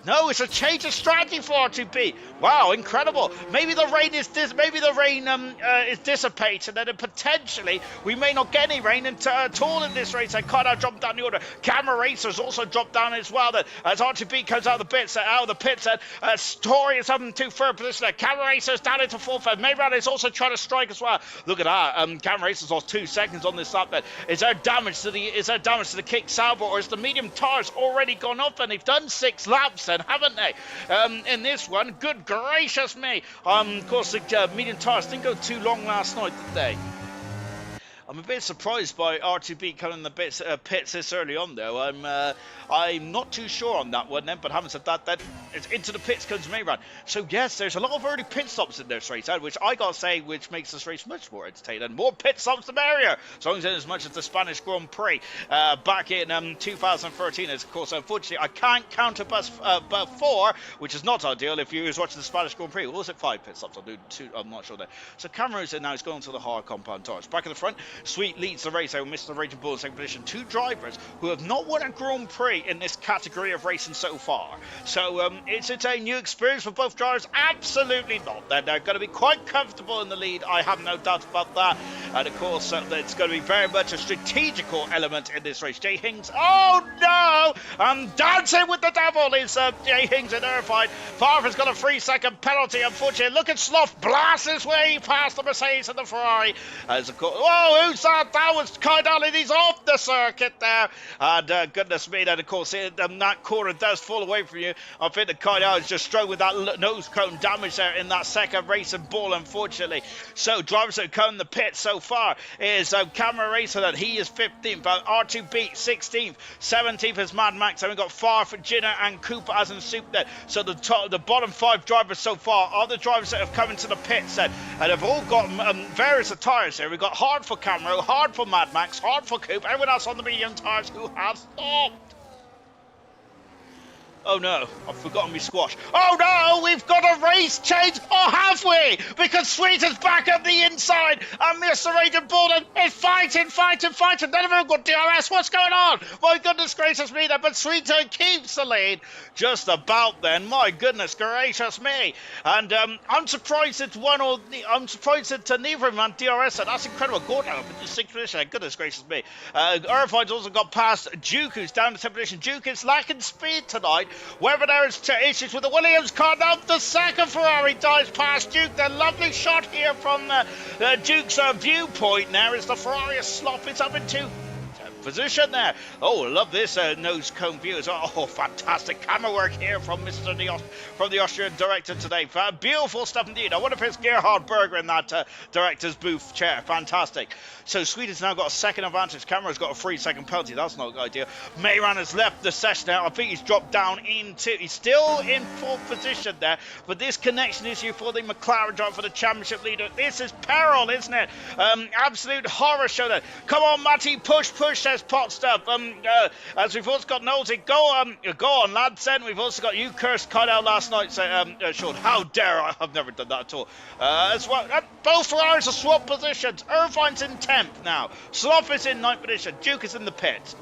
No, it's a change of strategy for R2B. Wow, incredible. Maybe the rain is is dissipated, and then potentially we may not get any rain at all in this race. And Kyle dropped down the order. Camera Racers also dropped down as well. Then as R2B comes out of the pits, and Story is up into third position. Camera Racers down into fourth. Mayran is also trying to strike as well. Look at that. Camera Racers lost 2 seconds on this lap. Then is there damage to the kick salvo, or is the medium tires already gone up? And they've done 6 laps. Haven't they? In this one, good gracious me. Of course, the medium tires didn't go too long last night, did they? I'm a bit surprised by R2B coming in the pits this early on, though. I'm not too sure on that one then, but having said that, then it's into the pits comes Mayran. So yes, there's a lot of early pit stops in this race, which I gotta say, which makes this race much more entertaining. And more pit stops the merrier, as long as much as the Spanish Grand Prix back in 2013. As of course, unfortunately, I can't count a bus 4, which is not ideal if you was watching the Spanish Grand Prix. Or was it 5 pit stops? I'm not sure there. So Cameron now is going to the hard compound tires. Back in the front, Sweet leads the race over Mr. Raging Bull in second position. 2 drivers who have not won a Grand Prix in this category of racing so far. So it's a new experience for both drivers? Absolutely not. They're going to be quite comfortable in the lead. I have no doubt about that. And of course, it's going to be very much a strategical element in this race. Jay Hings, oh no! I'm dancing with the devil is Jay Hings in Irvine. Farmer's got a 3-second penalty, unfortunately. Look at Sloth blast his way past the Mercedes and the Ferrari. As of course, whoa, who's that? That was Kyle. He's off the circuit there. And goodness me, then of course, that corner does fall away from you. I think that Kyle is just struggling with that nose cone damage there in that second racing ball, unfortunately. So, drivers that have come in the pit so far is Camera Racer, that he is 15th, R2B 16th, 17th is Mad Max, and we've got Farf, Jinner, and Cooper as in soup there. So, the bottom 5 drivers so far are the drivers that have come into the pits then, and have all got various tyres here. We've got hard for Camera, hard for Mad Max, hard for Coop, everyone else on the medium tyres who has stopped. Oh no, I've forgotten me squash. Oh no, we've got a race change, or have we? Because Sweet is back at the inside, and Mr. Raging Borden is fighting. None of them got DRS. What's going on? My goodness gracious me there, but Sweet keeps the lead. Just about then, my goodness gracious me. And I'm surprised that neither of them had DRS. That's incredible. Gordon up into 6th position. Goodness gracious me. Irvine's also got past Duke, who's down to 10th position. Duke is lacking speed tonight. Whether there is issues with the Williams car, now the second Ferrari dives past Duke. The lovely shot here from Duke's viewpoint now is the Ferrari slop. It's up into position there. Oh, I love this nose cone view as well. Oh, fantastic camera work here from the Austrian director today. Beautiful stuff indeed. I wonder if it's Gerhard Berger in that director's booth chair. Fantastic. So Sweden's now got a second advantage. Camera's got a 3-second penalty. That's not a good idea. Mayran has left the session now. I think he's dropped down he's still in 4th position there, but this connection issue for the McLaren driver for the championship leader. This is peril, isn't it? Absolute horror show there. Come on, Matty, push, says Potstuff. As we've also got Nosy, go on, lads. Then we've also got you cursed Kyle last night. Sean, how dare I? I've never done that at all. As well, both Ferraris are swap positions. Irvine's in 10th now. Sloth is in 9th position. Duke is in the pit.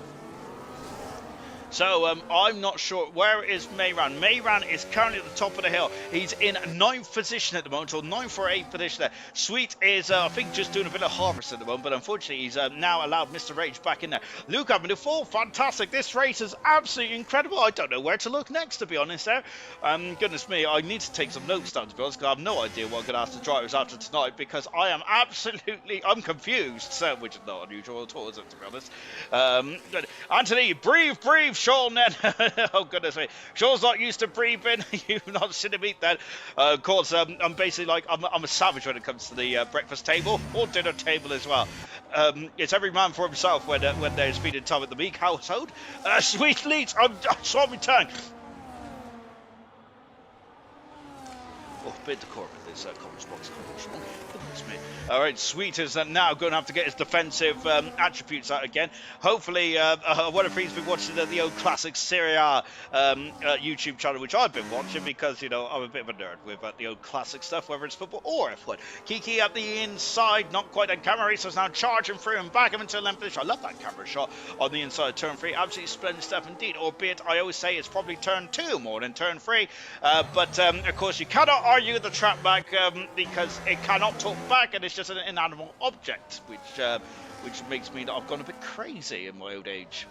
So, I'm not sure. Where is Mayran? Mayran is currently at the top of the hill. He's in 9th position at the moment, or 9th or 8th position there. Sweet is, I think, just doing a bit of harvest at the moment, but unfortunately, he's now allowed Mr. Rage back in there. Luke up into 4th. Fantastic. This race is absolutely incredible. I don't know where to look next, to be honest there. Goodness me, I need to take some notes down, to be honest, because I have no idea what I'm going to ask the drivers after tonight, because I am I'm confused, so, which is not unusual at all, is it, to be honest. Anthony, breathe, Sean then. Oh goodness me, Sean's not used to breathing. You've not seen him eat that. Of course, I'm basically like I'm a savage when it comes to the breakfast table or dinner table as well. It's every man for himself when there's feeding time at the Meek household. Sweet leads. I saw me tongue. Oh, bit the corner of this comments box. Goodness me. All right, Sweet is now going to have to get his defensive attributes out again. Hopefully, one of he's been watching the old classic Serie A YouTube channel, which I've been watching because, you know, I'm a bit of a nerd with the old classic stuff, whether it's football or F1. Kiki at the inside, not quite, and Camera Racer's now charging through and back him into the length position. I love that camera shot on the inside of turn 3. Absolutely splendid stuff indeed, albeit I always say it's probably turn 2 more than turn 3. But of course, you cannot argue the track back because it cannot talk back, and it's just an inanimate object, which makes me that I've gone a bit crazy in my old age.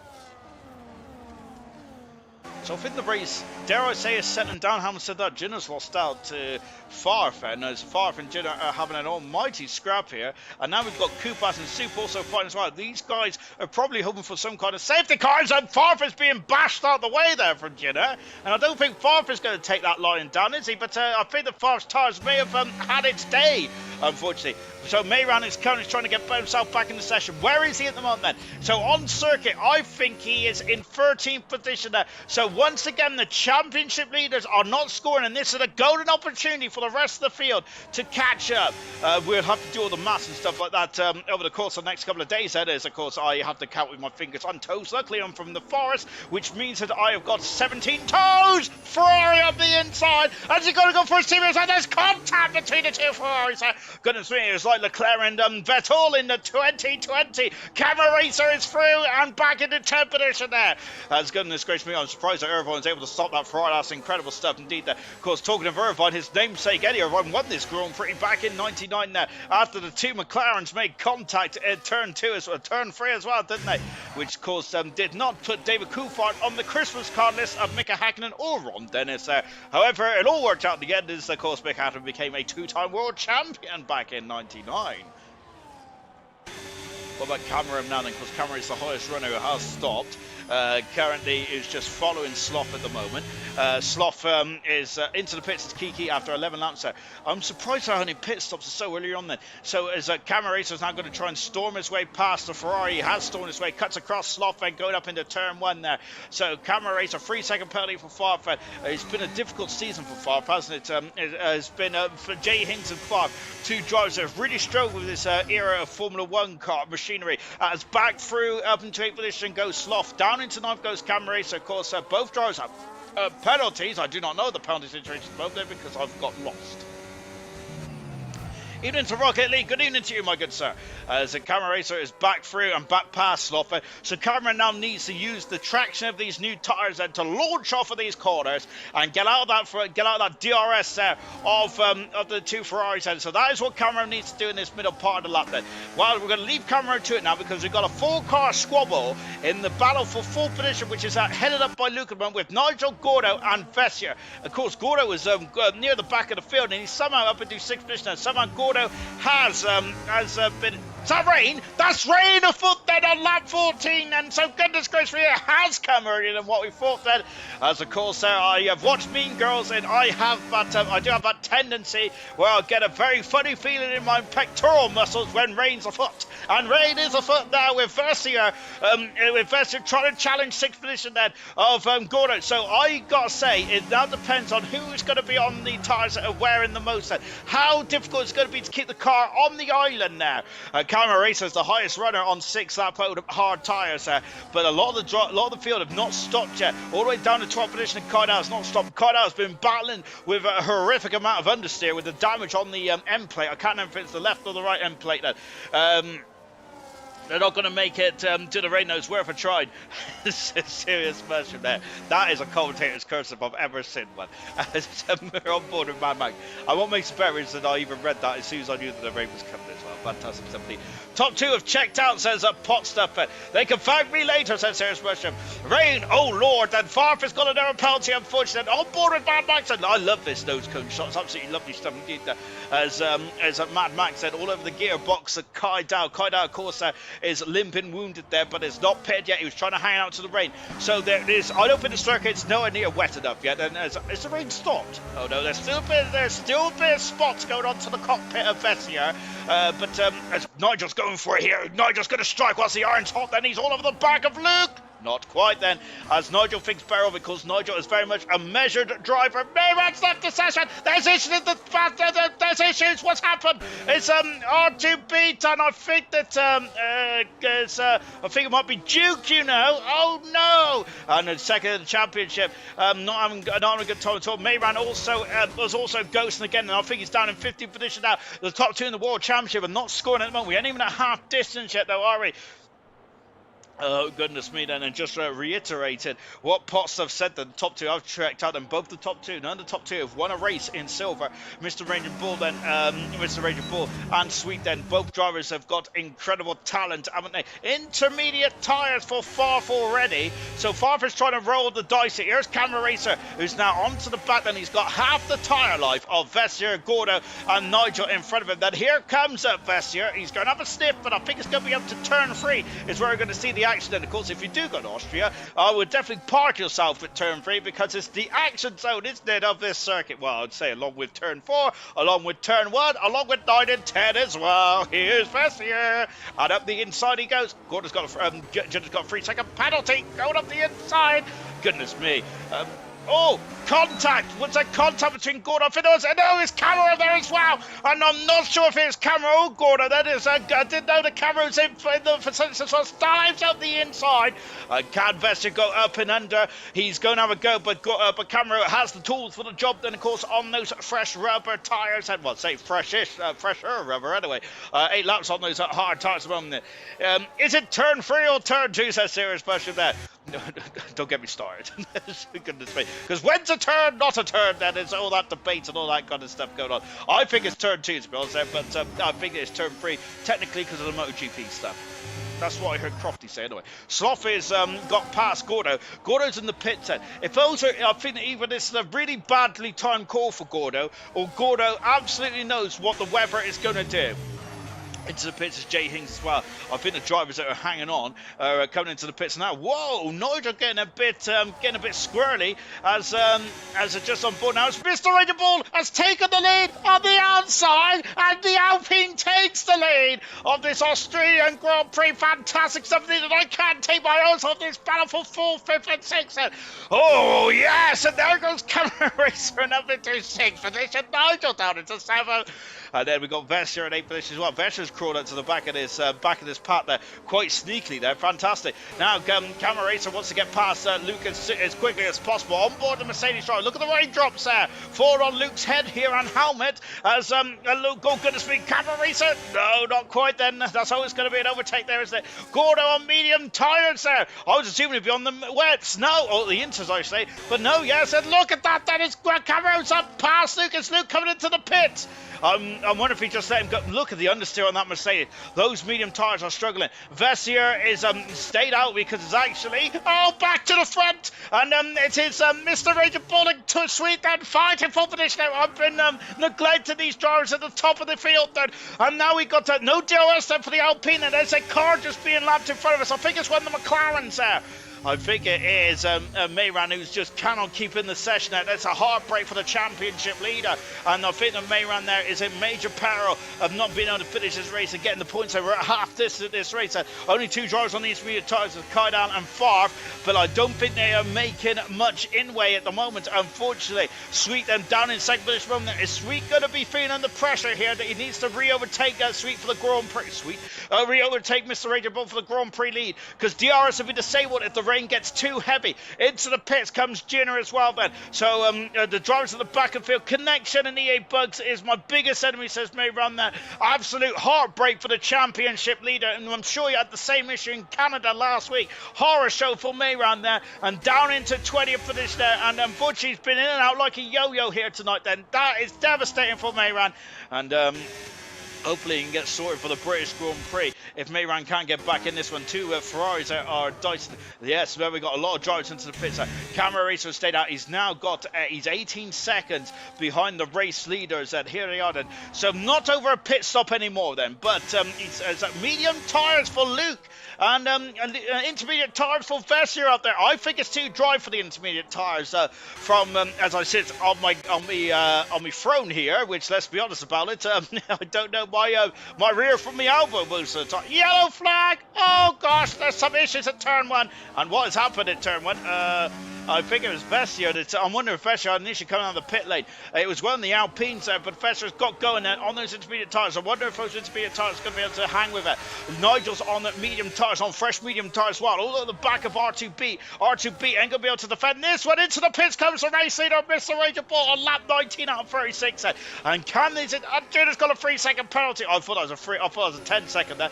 So I think the race, dare I say, is settling down. Having said that, Jinner's lost out to Farfen, as Farf and Jinner are having an almighty scrap here. And now we've got Koopas and Soup also fighting as well. These guys are probably hoping for some kind of safety cars, and Farf is being bashed out the way there from Jinner. And I don't think Farf is going to take that line down, is he? But I think that Farf's tyres may have had its day, unfortunately. So Mayran is currently trying to get himself back in the session. Where is he at the moment then? So on circuit, I think he is in 13th position there. So once again, the championship leaders are not scoring, and this is a golden opportunity for the rest of the field to catch up. We'll have to do all the maths and stuff like that over the course of the next couple of days. That is, of course, I have to count with my fingers on toes. Luckily, I'm from the forest, which means that I have got 17 toes. Ferrari on the inside. As he's going to go for a series, and there's contact between the two Ferraris. Goodness me, it's like Leclerc and Vettel in the 2020. Camera Racer is through and back into 10th position there. As goodness gracious me, I'm surprised that Irvine was able to stop that Ferrari. That's incredible stuff indeed there. Of course, talking of Irvine, his namesake Eddie Irvine won this Grand Prix back in 99 there after the two McLarens made contact in turn 2 as well, turn 3 as well, didn't they? Which, of course, did not put David Coulthard on the Christmas card list of Mika Hakkinen or Ron Dennis there. However, it all worked out in the end as, of course, Mika Hakkinen became a 2-time world champion back in 99. What about Cameron now then? Because Cameron is the highest runner who has stopped. Currently is just following Sloth at the moment. Sloth is into the pits to Kiki after 11 laps there. I'm surprised how many pit stops are so early on then. So as Camera Racer is now going to try and storm his way past the Ferrari. He has stormed his way, cuts across Sloth and going up into turn 1 there. So Camera Racer, 3-second penalty for Farf. It's been a difficult season for Farf, hasn't it? It has been for Jay Hinks and Farf, two drivers that have really struggled with this era of Formula 1 car machinery. As back through up into 8th position goes Sloth, down into 9th goes Camera Racer. Of course, both drivers have penalties. I do not know the penalty situation at the moment because I've got lost. Evening to Rocket League. Good evening to you, my good sir. As the Camera Racer is back through and back past Sloth. So Camera now needs to use the traction of these new tyres to launch off of these corners and get out of that DRS there of the two Ferraris. So that is what Camera needs to do in this middle part of the lap then. Well, we're going to leave Camera to it now because we've got a full-car squabble in the battle for full position, which is headed up by Lukerman with Nigel, Gordo and Vessier. Of course, Gordo was near the back of the field and he's somehow up into 6th position. And somehow Gordo has been... Is that rain? That's rain afoot then on lap 14, and so goodness gracious me, it has come earlier than what we thought then. As of course, I have watched Mean Girls, and I do have that tendency where I'll get a very funny feeling in my pectoral muscles when rain's afoot, and rain is afoot now with Vessier trying to challenge 6th position then of Gordon. So I gotta say, it now depends on who's going to be on the tyres that are wearing the most then. How difficult it's going to be to keep the car on the island now. Camera Racer is the highest runner on 6 lap hard tyres, but a lot of the field have not stopped yet. All the way down to 12th position, and Kaidal has not stopped. Kaidal has been battling with a horrific amount of understeer with the damage on the end plate. I can't remember if it's the left or the right end plate then. They're not going to make it to the rain. It's worth a try. It's a serious version there. That is a commentator's curse if I've ever seen one. We're on board with Mad Max. I won't make some better that I even read that as soon as I knew that the rain was coming as well. Fantastic stuff. Top 2 have checked out, says Pot Stuff. They can find me later, says Serious Version. Rain, oh lord. Then Farf has got another penalty, unfortunately. On board with Mad Max. And I love this nose cone shot. It's absolutely lovely stuff indeed. As Mad Max said, all over the gearbox at Kaidal. Kaidal, of course, is limping, wounded there, but it's not pitted yet. He was trying to hang out to the rain. So there is. I don't think the circuit's nowhere near wet enough yet. And is the rain stopped? Oh no, there's still a bit of spots going on to the cockpit of Vessier. But as Nigel's going for it here. Nigel's going to strike whilst the iron's hot. Then he's all over the back of Luke. Not quite then, as Nigel thinks better of it, because Nigel is very much a measured driver. Mayran's left the session. There's issues. There's issues. What's happened? It's R2 beat, and I think that I think it might be Duke. You know. Oh no! And then second in the championship. Not having a good time at all. Mayran also was also ghosting again, and I think he's down in 15th position now. The top two in the World Championship and not scoring at the moment. We ain't even at half distance yet, though, are we? Oh, goodness me, then, and just reiterated what Potts have said. The top two, I've checked out, and both the top two, none of the top two have won a race in silver. Mr. Ranger Bull, then, Mr. Ranger Bull and Sweet, then, both drivers have got incredible talent, haven't they? Intermediate tyres for Farf already. So Farf is trying to roll the dice. Here's Camera Racer, who's now onto the back, then he's got half the tyre life of Vessier, Gordo, and Nigel in front of him. Then here comes Vessier. He's going to have a sniff, but I think it's going to be up to turn 3, is where we're going to see the action. And of course, if you do go to Austria, I would definitely park yourself at turn 3, because it's the action zone, isn't it, of this circuit? Well, I'd say along with turn 4, along with turn 1, along with 9 and 10 as well. Here's Vessier, and up the inside he goes. Gordon's got Jenner's got a 3-second penalty going up the inside. Goodness me. Oh, contact! Was there contact between Gordo? I think there was. No, his camera there as well. And I'm not sure if it's camera or Gordo. That is. I didn't know the camera was in the facility, so dives out the inside. Can Vessier go up and under? He's going to have a go, but camera has the tools for the job. Then, of course, on those fresh rubber tyres, and well, say fresher rubber anyway. 8 laps on those hard tyres at the moment. Is it turn 3 or turn 2? Says serious question there. No, don't get me started. Goodness me. Because when's a turn, not a turn, then it's all that debate and all that kind of stuff going on. I think it's turn 2, to be honest, but I think it's turn 3, technically, because of the MotoGP stuff. That's what I heard Crofty say anyway. Sloth is got past Gordo. Gordo's in the pit set. If those are, I think that either this is a really badly timed call for Gordo, or Gordo absolutely knows what the weather is going to do. Into the pits is Jay Hings as well. I think the drivers that are hanging on are coming into the pits now. Whoa, Nigel getting a bit squirrely as they're just on board now. As Mr. Ranger Bull has taken the lead on the outside, and the Alpine takes the lead of this Australian Grand Prix. Fantastic stuff, and I can't take my eyes off this battle for 4th, 5th, and 6th. Oh yes, and there goes Camera Racer and up into 6th position. Nigel down into 7th. And then we got Vessier in 8th position as well. Vessier's crawled up to the back of this part there, quite sneakily there. Fantastic. Now Camera Racer wants to get past Luke as quickly as possible. On board the Mercedes driver. Look at the raindrops there. Forward on Luke's head here and helmet. As Luke, oh goodness me, Camera Racer. No, not quite then. That's always going to be an overtake there, isn't it? Gordo on medium tyres there. I was assuming it'd be on the wets. No, or the inters, I should say. But no, yes, and look at that. That is Cameron's up past Luke. It's Luke coming into the pit. I wonder if he just let him go. Look at the understeer on that Mercedes. Those medium tyres are struggling. Vessier is stayed out because it's actually back to the front, and it is Mr. Ranger Bullock to Sweet then fighting for position. I've been neglecting these drivers at the top of the field then, and now we got no DRS then for the Alpine, and there's a car just being lapped in front of us. I think it's one of the McLarens there. I think it is Mayran who's just cannot keep in the session there. That's a heartbreak for the championship leader. And I think that Mayran there is in major peril of not being able to finish this race and getting the points over at half this race. Only 2 drivers on the intermediate tyres, Kaidan and Farf, but I don't think they are making much inway at the moment, unfortunately. Sweet then down in 2nd position. Is Sweet going to be feeling under pressure here that he needs to re-overtake Sweet for the Grand Prix? Re-overtake Mr. Ranger Bull for the Grand Prix lead, because DRS will be disabled if the rain gets too heavy. Into the pits comes Jenner as well then. So the drivers at the back of the field. Connection and EA Bugs is my biggest enemy, says Mayran there. Absolute heartbreak for the championship leader, and I'm sure you had the same issue in Canada last week. Horror show for Mayran there, and down into 20th for this there, and unfortunately he's been in and out like a yo-yo here tonight then. That is devastating for Mayran, and hopefully he can get sorted for the British Grand Prix if Mayran can't get back in this one. 2 Ferraris are diced. Yes, well, we got a lot of drivers into the pits. Camera Racer stayed out. He's now got he's 18 seconds behind the race leaders. And here they are then. So not over a pit stop anymore then, but it's medium tyres for Luke. And the intermediate tyres for Vessier out there. I think it's too dry for the intermediate tyres from as I sit on my throne here, which, let's be honest about it, I don't know, my rear from the elbow most of the time. Yellow flag! Oh gosh, there's some issues at turn 1. And what has happened at turn 1? I think it was Vessier. I'm wondering if Vessier had an issue coming out of the pit lane. It was one of the Alpines there, but Vessier's got going there on those intermediate tyres. I wonder if those intermediate tyres are going to be able to hang with it. Nigel's on the medium tyres, on fresh medium tyres as well. All at the back of R2B. R2B ain't going to be able to defend this one. Into the pits comes the race leader, Mr. Ranger Ball, on lap 19 out of 36. And can these... Junior's got a 3-second penalty. I thought that was a 10-second there.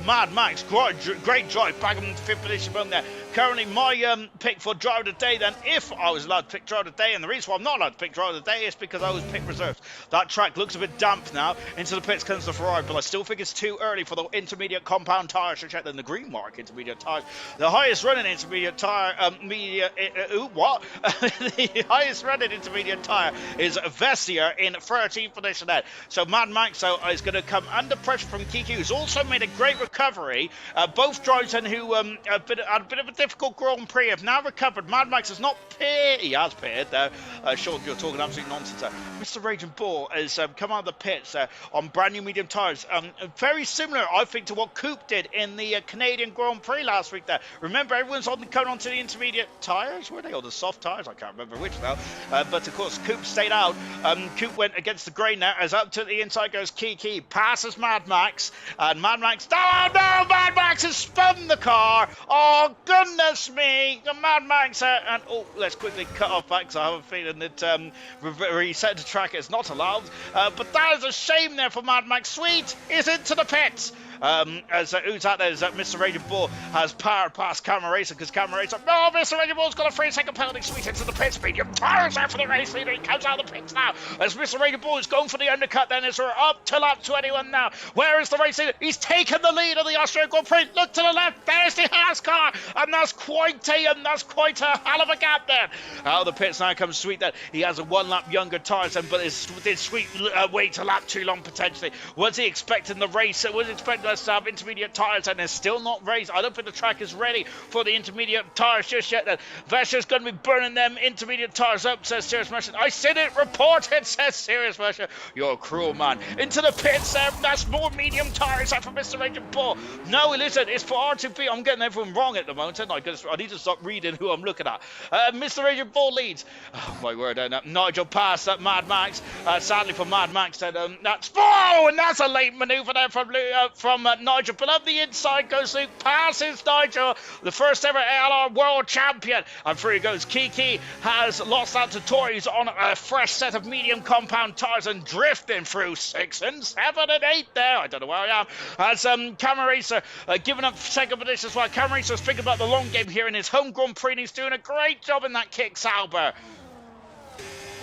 Mad Max, great drive, back in the 5th position from there. Currently, my pick for driver of the day, then, if I was allowed to pick driver of the day, and the reason why I'm not allowed to pick driver of the day is because I was picked reserves. That track looks a bit damp now. Into the pits comes the Ferrari, but I still think it's too early for the intermediate compound tyres to check. Then the green mark intermediate tyres. The highest running intermediate tyre, the highest running intermediate tyre is Vessier in 13th position there. So Mad Max is going to come under pressure from Kiki, who's also made a great recovery. Both drivers who had a bit of a difficult Grand Prix have now recovered. Mad Max has not pitted. He has pitted there. Sean, you're talking absolute nonsense there. Mr. Raging Bull has come out of the pits on brand new medium tyres. Very similar, I think, to what Coupe did in the Canadian Grand Prix last week there. Remember, everyone's coming onto the intermediate tyres, were they? Or the soft tyres? I can't remember which now. But of course, Coupe stayed out. Coupe went against the grain there, as up to the inside goes Kiki. Passes Mad Max. And Mad Max... Oh no! Mad Max has spun the car! Oh, goodness me! The Mad Max... and let's quickly cut off back, because I have a feeling that reset to track is not allowed. But that is a shame there for Mad Max. Sweet is into the pits. Who's out there? Is that Mr. Raging Bull has powered past Camera Racer, because Camera Racer... No, Mr. Raging Bull's got a 3-second penalty. Sweet into the pits. Medium tyres there for the race leader. He comes out of the pits now. As Mr. Raging Bull is going for the undercut, then as we're up to lap 21 now. Where is the race leader? He's taken the lead of the Austria Grand Prix. Look to the left. There's the Haas car. And that's quite a hell of a gap there. Out of the pits now comes Sweet there. He has a 1 lap younger tyres, but did Sweet wait a lap too long potentially? Was he expecting the race? Was he expecting us to have intermediate tyres, and they're still not raced? I don't think the track is ready for the intermediate tyres just yet. Then Vessier's going to be burning them intermediate tyres up, says Serious Merchant. I said it, reported, says Serious Merchant. You're a cruel man. Into the pits there. That's more medium tyres there for Mr. Raging Bull. No, it isn't. It's for R2B. I'm getting everyone wrong at the moment, aren't I? I need to stop reading who I'm looking at. Mr. Raging Bull leads. Oh, my word. Nigel passed that Mad Max. Sadly for Mad Max, that's... Oh, and that's a late manoeuvre there from Nigel. But up the inside goes Luke. Passes Nigel, the first ever ALR world champion. And through he goes. Kiki has lost out to Tories on a fresh set of medium compound tyres and drifting through 6 and 7 and 8 there. I don't know where I am. As Camera Racer giving up second position as well. Camera Racer's thinking about the long game here in his home Grand Prix, and he's doing a great job in that kick, Sauber.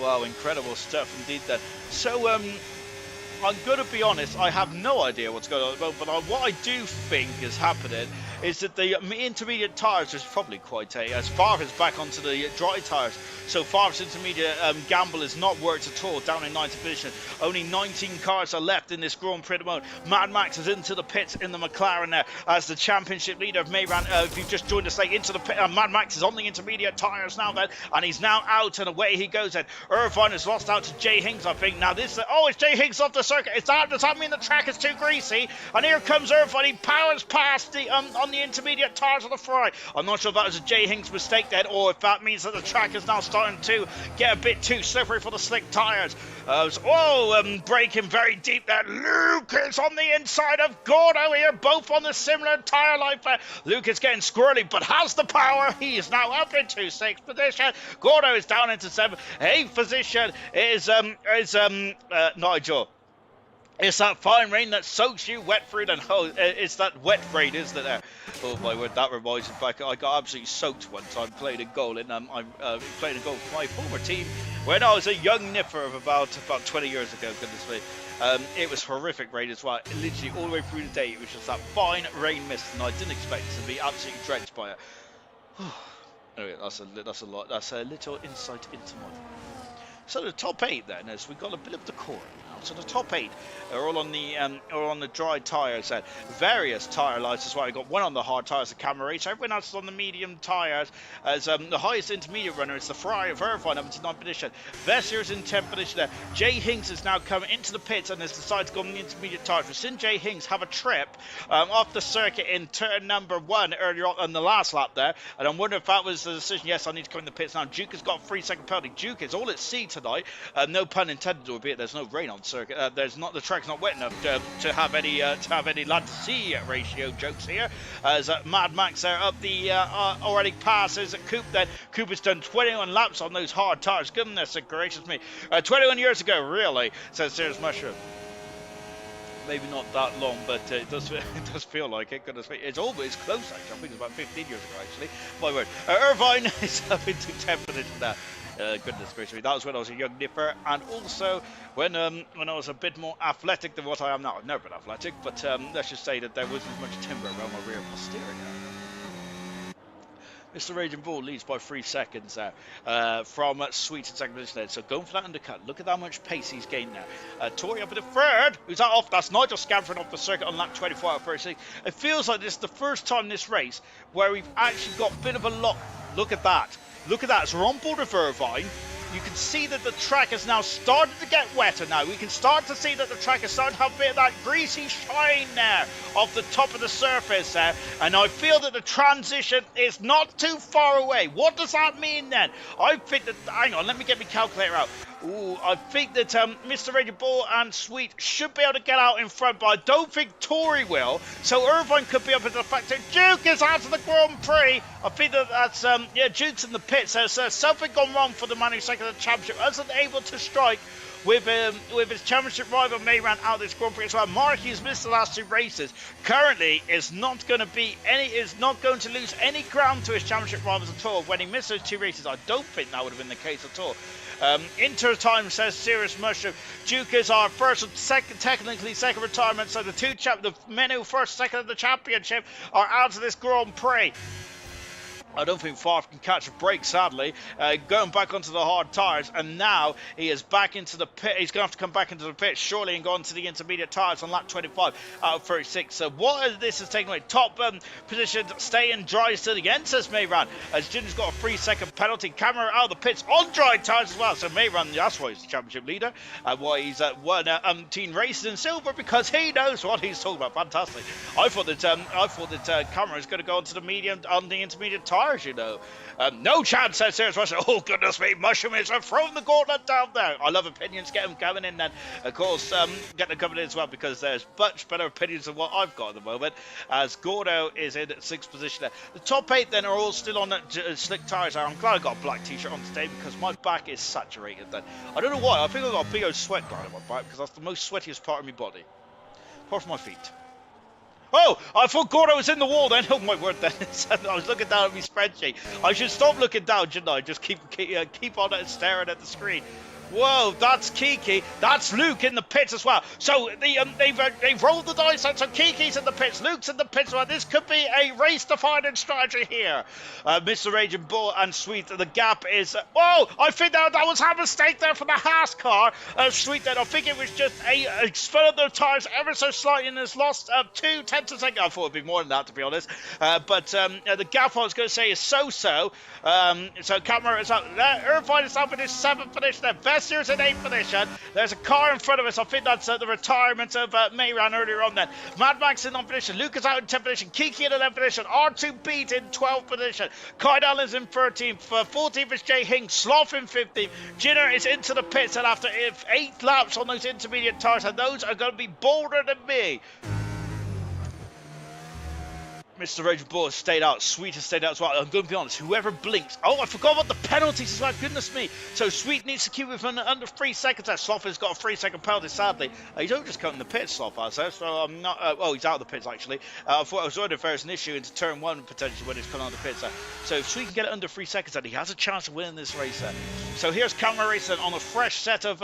Wow, incredible stuff indeed there. So, I'm going to be honest, I have no idea what's going on at the moment, but what I do think is happening is that the intermediate tyres is probably quite as far as back onto the dry tyres. So Favre's intermediate gamble has not worked at all, down in 9th position. Only 19 cars are left in this Grand Prix at the moment. Mad Max is into the pits in the McLaren there as the championship leader of Mayran. If you've just joined us late, into the pit, Mad Max is on the intermediate tyres now then, and he's now out and away he goes then. Irvine has lost out to Jay Hinks, I think. Now this, it's Jay Hinks off the circuit. Does that mean the track is too greasy? And here comes Irvine. He powers past the on the intermediate tyres of the Ferrari. I'm not sure if that was a Jay Hinks mistake then, or if that means that the track is now starting to get a bit too slippery for the slick tyres. Braking very deep there. Luke is on the inside of Gordo here, both on the similar tyre life. Luke is getting squirrely, but has the power. He is now up into 6th position. Gordo is down into 7th. 8th position is Nigel. It's that fine rain that soaks you wet through, and it's that wet rain, isn't it? Oh my word, that reminds me back. I got absolutely soaked one time playing a goal, and I'm playing a goal for my former team when I was a young nipper of about 20 years ago. Goodness me, it was horrific rain as well. Literally all the way through the day, it was just that fine rain mist, and I didn't expect to be absolutely drenched by it. Anyway, that's a lot. That's a little insight into my. So the top 8 then, as we got a bit of the core now. So the top 8 are all on the dry tyres. Various tyre lights as well. We've got one on the hard tyres, the Camera Race. Everyone else is on the medium tyres. As the highest intermediate runner is the Ferrari of Irvine up into 9th position. Vessier's in 10th position there. Jay Hinks is now coming into the pits and has decided to go on the intermediate tyres. We've seen Jay Hinks have a trip off the circuit in turn number 1 earlier on the last lap there. And I'm wondering if that was the decision. Yes, I need to come in the pits now. Duke has got a 3-second penalty. Duke is all at sea tonight. No pun intended, albeit there's no rain on circuit. The track's not wet enough to have any land to sea ratio jokes here. As Mad Max there up the already passes Coop. Then Coop has done 21 laps on those hard tires. Goodness gracious me, 21 years ago, really, says Serious Mushroom. Maybe not that long, but it does feel like it. Goodness me, it's always close actually. I think it's about 15 years ago actually. My word. Irvine is up into 10th position now. Goodness gracious me, that was when I was a young nipper, and also when I was a bit more athletic than what I am now. I've never been athletic, but let's just say that there wasn't as much timber around my rear posterior. Mr. Raging Bull leads by 3 seconds now from Sweet in second position there. So going for that undercut. Look at how much pace he's gained now. Tory up in the third. Who's that off? That's Nigel scampering off the circuit on lap 24 out of 36. It feels like this is the first time in this race where we've actually got a bit of a lock. Look at that. Look at that. So we're on board of Irvine. You can see that the track has now started to get wetter now. We can start to see that the track is starting to have a bit of that greasy shine there off the top of the surface there. And I feel that the transition is not too far away. What does that mean then? I think that, hang on, let me get my calculator out. Ooh, I think that Mr. Raging Bull and Sweet should be able to get out in front, but I don't think Tory will. So Irvine could be up into the fact that Duke is out of the Grand Prix. I think that that's, Duke's in the pits. There's something gone wrong for the man who's second in the championship. Wasn't able to strike with his championship rival Mayran out of this Grand Prix as well. Markey's missed the last 2 races. Currently is not going to lose any ground to his championship rivals at all. When he missed those 2 races, I don't think that would have been the case at all. Inter time says Serious Mushroom. Duke is our first and second, technically second retirement. So the men who first, second in the championship are out of this Grand Prix. I don't think Farf can catch a break, sadly. Going back onto the hard tyres, and now he is back into the pit. He's going to have to come back into the pit, surely, and go onto the intermediate tyres on lap 25 out of 36. So what this is taking away? Top position, staying dry to the end, says Mayran, as Junior's got a 3-second penalty. Camera out of the pits on dry tyres as well. So Mayran, that's why he's the championship leader, and why he's won 10 races in silver, because he knows what he's talking about. Fantastic. I thought that Camera is going to go onto the intermediate tyres. You know, no chance, says Serious Mushroom. Oh goodness me, Mushroom is throwing the gauntlet down there. I love opinions, get them coming in then. Of course, get them coming in as well, because there's much better opinions than what I've got at the moment, as Gordo is in 6th position there. The top 8 then are all still on slick tyres. I'm glad I got a black t-shirt on today, because my back is saturated then. I don't know why, I think I've got a big old sweat gland on my back, because that's the most sweatiest part of my body, apart from my feet. Oh, I thought Gordo was in the wall then. Oh my word, then. I was looking down at my spreadsheet. I should stop looking down, shouldn't I? Just keep on staring at the screen. Whoa, that's Kiki. That's Luke in the pits as well. So they've rolled the dice out. So Kiki's in the pits. Luke's in the pits. Well, this could be a race-defining strategy here. Mr. Raging Bull and Sweet. The gap is. Oh, I think that was a mistake there for the Haas car. Sweet then. I think it was just a spin of the tires ever so slightly, and has lost 2 tenths of a second. I thought it'd be more than that, to be honest. But the gap I was going to say is so-so. So Camera is up. Irvine is up in his 7th position there. Vestier's in 8th position. There's a car in front of us. I think that's the retirement of Mayran earlier on then. Mad Max in 9th position. Lucas out in 10th position. Kiki in 11th position. R2Beat in 12th position. Kyle Allen's in 13th. 14th is Jay Hinks. Sloth in 15th. Jinner is into the pits, and after 8 laps on those intermediate tyres, and those are going to be bolder than me. Mr. Raging Bull has stayed out. Sweet has stayed out as well. I'm going to be honest, whoever blinks. Oh, I forgot about the penalties as well. Goodness me. So Sweet needs to keep within under 3 seconds there. Sloth has got a 3-second penalty, sadly. He's only just come in the pits, Sloth has there. So I'm not. Oh, he's out of the pits, actually. I thought I was wondering if there's an issue into turn 1 potentially when he's coming out of the pits there. So if Sweet can get it under 3 seconds, then he has a chance of winning this race there. So here's Camera Racing on a fresh set of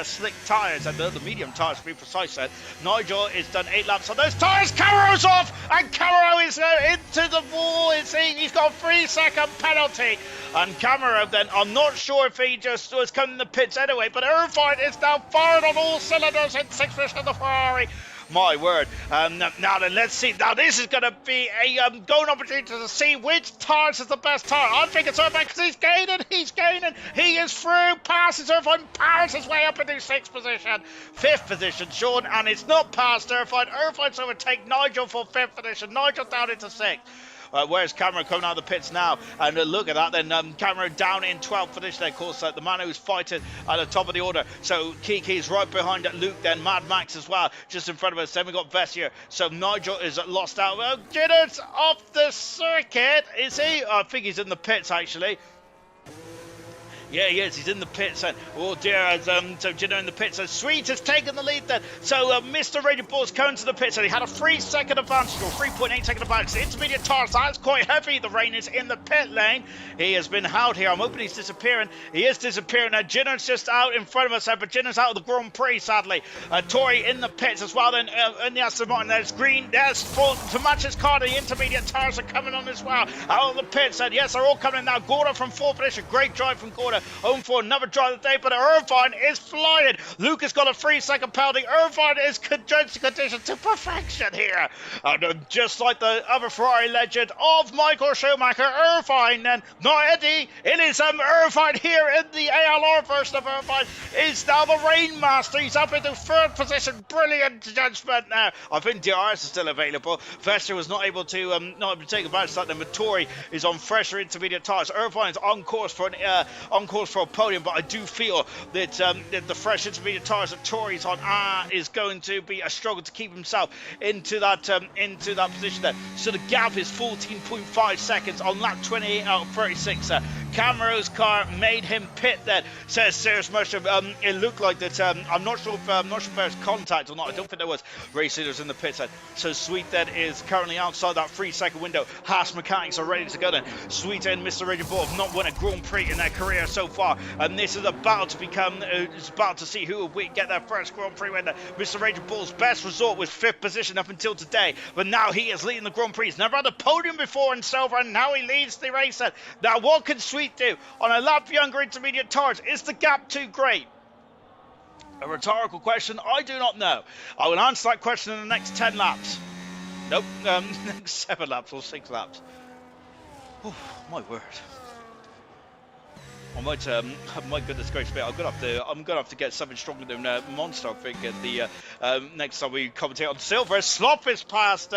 slick tyres, and the medium tyres to be precise there. Nigel is done 8 laps on those tyres. Camera's off! and Camaro is into the wall. He's got a 3-second penalty. And Camaro then, I'm not sure if he just was coming in the pits anyway, but Irvine is now fired on all cylinders in 6th position of the Ferrari. My word. Now then, let's see. Now this is going to be a golden opportunity to see which tires is the best tire. I think it's Irvine because he's gaining. He is through. Passes Irvine. Powers his way up into 6th position. 5th position, Sean. And it's not past Irvine. Irvine's overtake Nigel for 5th position. Nigel down into 6th. Where's Cameron coming out of the pits now? And look at that then, Cameron down in 12th position. Of course, the man who's fighting at the top of the order. So Kiki's right behind Luke then, Mad Max as well, just in front of us. Then we got Vessier. So Nigel is lost out. Well, Ginner's off the circuit, is he? I think he's in the pits actually. Yeah, he is. He's in the pits. And, oh dear, so Gino in the pits. So Sweet has taken the lead then. So Mr. Radio Ball's coming to the pits. And he had a 3-second advantage, or 3.8-second advantage. Intermediate tires. That's quite heavy. The rain is in the pit lane. He has been out here. I'm hoping he's disappearing. He is disappearing. Now Gino's just out in front of us. But Gino's out of the Grand Prix, sadly. Tory in the pits as well. Then in the Aston Martin, there's Green. There's full to match his car. The intermediate tires are coming on as well. Out of the pits. And yes, they're all coming now. Gorda from 4th position. Great drive from Gorda. Home for another drive of the day, but Irvine is flying. Luke has got a 3-second penalty. Irvine is judged condition to perfection here. And just like the other Ferrari legend of Michael Schumacher, Irvine, and not Eddie, it is Irvine here in the ALR version of Irvine, is now the Rain Master. He's up into 3rd position. Brilliant judgment now. I think DRS is still available. Vester was not able to take advantage of that. The Mattori is on fresher intermediate tires. Irvine is on course for a podium, but I do feel that, that the fresh intermediate tires that Tory's on is going to be a struggle to keep himself into that position there. So the gap is 14.5 seconds on lap 28 out of 36. Camaro's car made him pit there, says Serious Motion. It looked like that. I'm not sure if there was contact or not. I don't think there was. Race leaders in the pit. So Sweet then is currently outside that 3-second window. Haas mechanics are ready to go then. Sweet and Mr. Radio Ball have not won a Grand Prix in their career so far, and this is about to become. It's about to see who will get their first Grand Prix winner. Mr. Radio Ball's best resort was 5th position up until today, but now he is leading the Grand Prix. He's never had a podium before in silver, and now he leads the race. Now what can Sweet do on a lap younger intermediate tires? Is the gap too great? A rhetorical question, I do not know. I will answer that question in the next 10 laps. Nope, next 7 laps or 6 laps. Oh, my word. I might, my goodness gracious me, I'm gonna have to get something stronger than Monster, I think, at the next time we commentate on silver. Slop is past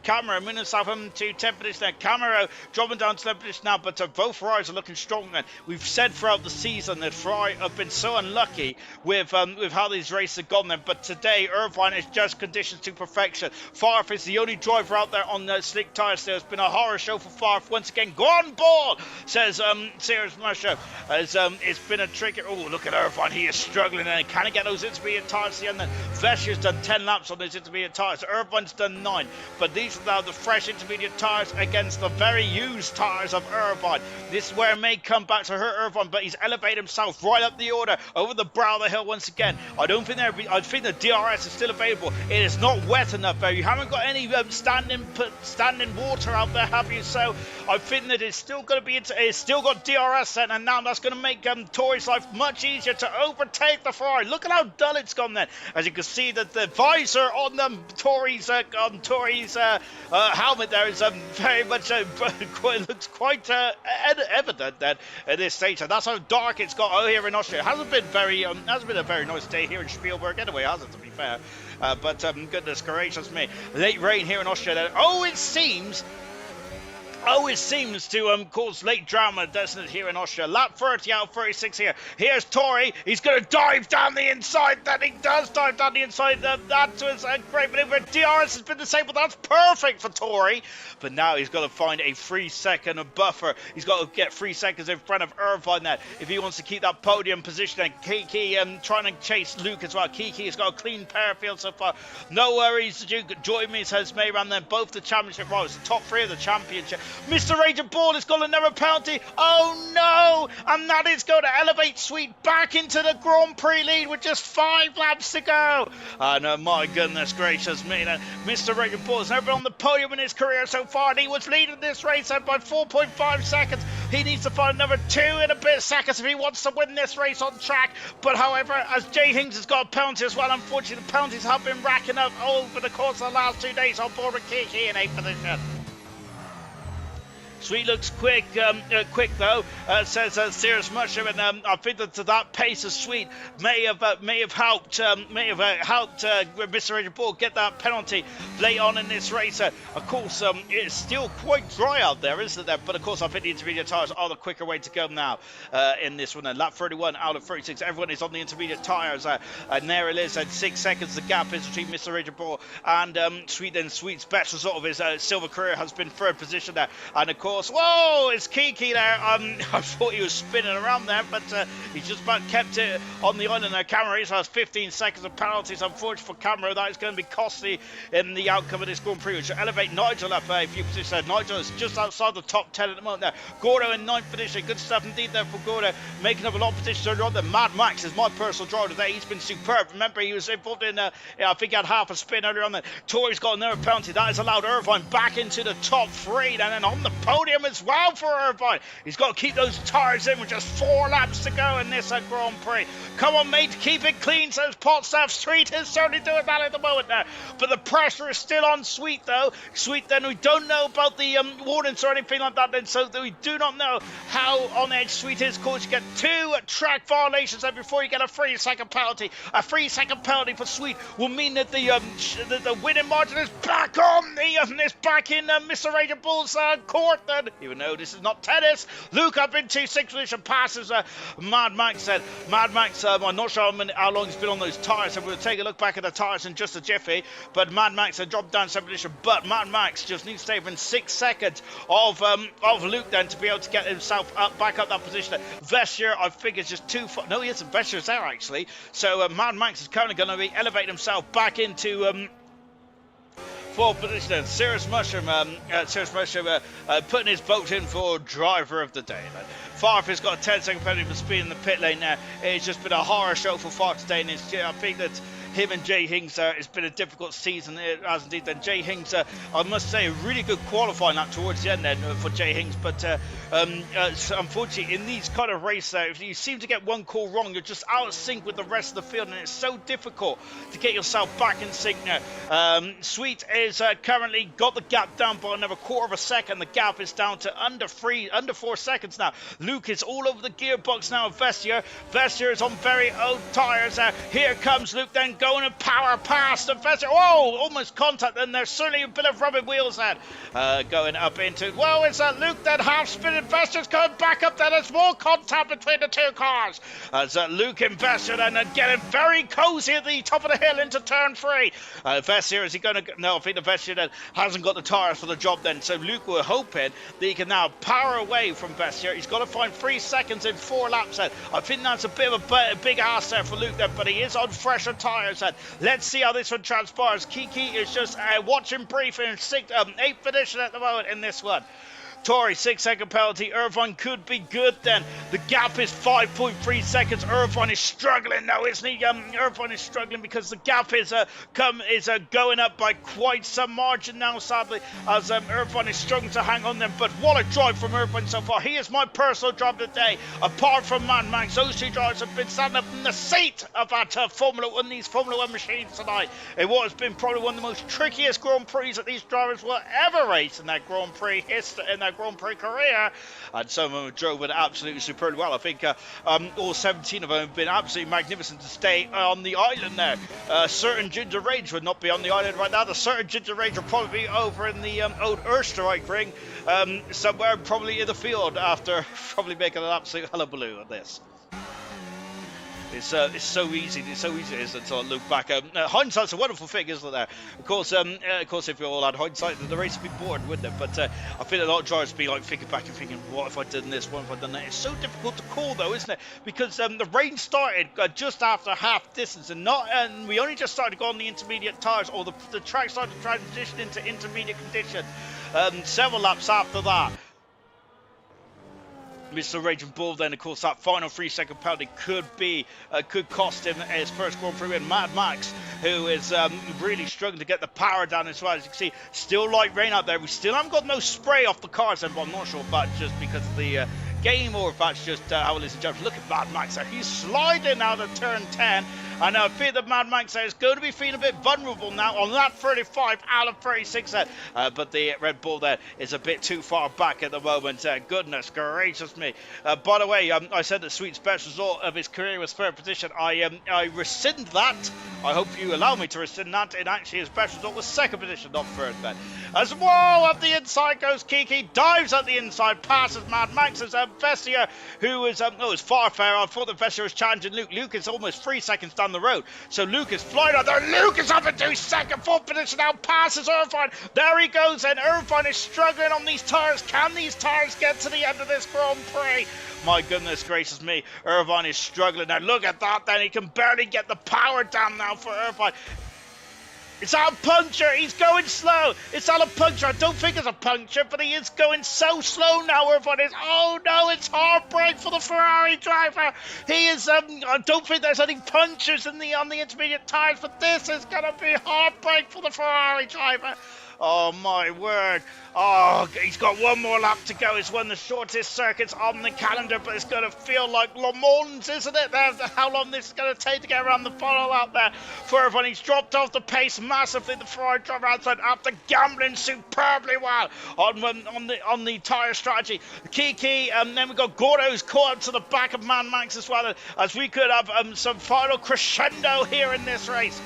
Camaro, Minnesota to 10th position. Camaro dropping down to 11th position now, but both Ferraris are looking strong. And we've said throughout the season that Ferrari have been so unlucky with how these races have gone then. But today, Irvine is just conditioned to perfection. Farf is the only driver out there on the slick tyres. There's been a horror show for Farf once again. Go on ball, says Serious Musher. As it's been a tricky. Oh, look at Irvine. He is struggling, and can he get those intermediate tires at the end? Then Vessier's done 10 laps on those intermediate tires. Irvine's done 9, but these are now the fresh intermediate tires against the very used tires of Irvine. This is where it may come back to hurt Irvine, but he's elevated himself right up the order over the brow of the hill once again. I think the DRS is still available. It is not wet enough though. You haven't got any standing water out there, have you? So I think that it's still going to be. It's still got DRS set, and now that's going to make Tory's life much easier to overtake the Ferrari. Look at how dull it's gone then. As you can see that the visor on Tory's helmet there is very much looks quite evident then at this stage. And that's how dark it's got here in Austria. It hasn't been a very nice day here in Spielberg anyway, has it, to be fair? But goodness gracious me, late rain here in Austria then. It seems to cause late drama, doesn't it, here in Austria. Lap 30 out of 36 here. Here's Tory. He's going to dive down the inside. Then he does dive down the inside. That was a great maneuver. DRS has been disabled. That's perfect for Tory. But now he's got to find a 3-second buffer. He's got to get 3 seconds in front of Irvine there if he wants to keep that podium position. And Kiki trying to chase Luke as well. Kiki has got a clean pair of field so far. No worries. Joy Mees has made around them both the championship rivals. The top 3 of the championship. Mr. Raging Bull has got another penalty. Oh no! And that is going to elevate Sweet back into the Grand Prix lead with just 5 laps to go. And my goodness gracious me, Mr. Raging Bull has never been on the podium in his career so far, and he was leading this race out by 4.5 seconds. He needs to find another 2 and a bit seconds if he wants to win this race on track. But however, as Jay Hings has got a penalty as well, unfortunately the penalties have been racking up over the course of the last 2 days on board with Kiki in 8th position. Sweet looks quick though, says Serious Mushroom, and I think that pace of Sweet may have helped Mr. Raging Bull get that penalty late on in this race. Of course, it's still quite dry out there, isn't it? But of course, I think the intermediate tyres are the quicker way to go now in this one. Lap 31 out of 36, everyone is on the intermediate tyres, and there it is. At 6 seconds, the gap is between Mr. Raging Bull and Sweet. And Sweet's best result of his silver career has been 3rd position there, and of course. Whoa, it's Kiki there. I thought he was spinning around there, but he's just about kept it on the island there. Camera has 15 seconds of penalties. Unfortunately for Camera, that is going to be costly in the outcome of this Grand Prix, which will elevate Nigel up a few positions. Nigel is just outside the top 10 at the moment there. Gordo in 9th position. Good stuff indeed there for Gordo, making up a lot of positions earlier on. The Mad Max is my personal driver today. He's been superb. Remember, he was involved in, I think he had half a spin earlier on there. Tori's got another penalty. That has allowed Irvine back into the top 3, and then on the podium as well for Irvine. He's got to keep those tyres in with just 4 laps to go in this Grand Prix. Come on, mate, keep it clean, says Potstaff. Sweet is certainly doing that at the moment now. But the pressure is still on Sweet, though. Sweet, then, we don't know about the warnings or anything like that, then, so we do not know how on edge Sweet is. Of course, you get 2 track violations there before you get a 3-second penalty. A 3-second penalty for Sweet will mean that the winning margin is back on back in Mr. Raging Bull's court, then. Even though this is not tennis. Luke up into 6th position, passes Mad Max said. Mad Max, I'm not sure how long he's been on those tyres, so we'll take a look back at the tyres in just a jiffy. But Mad Max had dropped down 7th position, but Mad Max just needs to stay within 6 seconds of Luke then to be able to get himself back up that position. Vestier, I think, is just too far. No, he isn't. Vestier's there, actually. So Mad Max is currently going to be elevating himself back into 4th position. Serious Mushroom putting his vote in for driver of the day. Farf has got a 10-second penalty for speed in the pit lane there. It's just been a horror show for Farf today, and I think that him and Jay Hings, it's been a difficult season, as indeed. Then Jay Hings, I must say, a really good qualifying lap towards the end then for Jay Hings. But unfortunately, in these kind of races, if you seem to get one call wrong, you're just out of sync with the rest of the field, and it's so difficult to get yourself back in sync now. Sweet is currently got the gap down by another 1/4 second. The gap is down to under 4 seconds now. Luke is all over the gearbox now. Vestier is on very old tyres. Here comes Luke then going a power past the Vestier. Whoa, almost contact, and there's certainly a bit of rubbing wheels then going up into. Whoa, it's Luke then half spinning. Vestier's going back up there. There's more contact between the 2 cars. As Luke and Vestier then getting very cozy at the top of the hill into turn 3. Vestier, is he going to? No, I think the Vestier then hasn't got the tyres for the job then. So Luke, we're hoping that he can now power away from Vestier. He's got to find 3 seconds in 4 laps then. I think that's a bit of a big ass there for Luke then, but he is on fresher tyres then. Let's see how this one transpires. Kiki is just watching brief in 8th position at the moment in this one. Tori, 6-second penalty. Irvine could be good then. The gap is 5.3 seconds. Irvine is struggling now, isn't he? Irvine is struggling because the gap is going up by quite some margin now, sadly, as Irvine is struggling to hang on them. But what a drive from Irvine so far. He is my personal driver today. Apart from Mad Max, those 2 drivers have been standing up in the seat of that these Formula 1 machines tonight. It has been probably one of the most trickiest Grand Prix that these drivers will ever race in their Grand Prix history, in their Grand Prix career, and some of them drove it absolutely superbly well. I think all 17 of them have been absolutely magnificent to stay on the island there. Certain Ginger Rage would not be on the island right now. The Certain Ginger Rage will probably be over in the old Österreich ring, somewhere probably in the field after probably making an absolute hullabaloo of this. It's so easy. It's so easy, isn't it, to look back. Hindsight's a wonderful thing, isn't it? There, of course, if we all had hindsight, the race would be boring, wouldn't it? But I feel a lot of drivers be like thinking back and thinking, what if I did this? What if I done that? It's so difficult to call, though, isn't it? Because the rain started just after half distance, and we only just started to go on the intermediate tyres, or the track started to transition into intermediate conditions. several laps after that. Mr. Raging Bull then, of course, that final 3-second penalty could cost him his first Grand Prix win. Mad Max, who is really struggling to get the power down as well. As you can see, still light rain out there. We still haven't got no spray off the cars, and I'm not sure if that's just because of the game or if that's just how it is in Germany. Look at Mad Max there. He's sliding out of turn 10. And I fear that Mad Max is going to be feeling a bit vulnerable now on lap 35 out of 36 there. But the Red Bull there is a bit too far back at the moment. Goodness gracious me. By the way, I said that Sweet's best result of his career was third position. I rescind that. I hope you allow me to rescind that. And actually his best result was second position, not third then. As well up the inside goes Kiki, dives at the inside, passes Mad Max as Vessier, who is was far fair. I thought that Vessier was challenging Luke. Luke is almost 3 seconds down the road. So Luke is flying out there. Luke is up into second, fourth position now, passes Irvine. There he goes, and Irvine is struggling on these tires. Can these tires get to the end of this Grand Prix? My goodness gracious me, Irvine is struggling now. Look at that then, he can barely get the power down now for Irvine. It's out of puncture. He's going slow. It's out of puncture. I don't think it's a puncture, but he is going so slow now. Irvine is. Oh no! It's heartbreak for the Ferrari driver. He is. I don't think there's any punctures on the intermediate tires, but this is gonna be heartbreak for the Ferrari driver. Oh my word. Oh, he's got one more lap to go. It's one of the shortest circuits on the calendar, but it's going to feel like Le Mans, isn't it? How long this is going to take to get around the final lap there for everyone. He's dropped off the pace massively. The Ferrari driver outside after gambling superbly well on the tyre strategy. Kiki, then we've got Gordo who's caught up to the back of Mad Max as well, as we could have some final crescendo here in this race.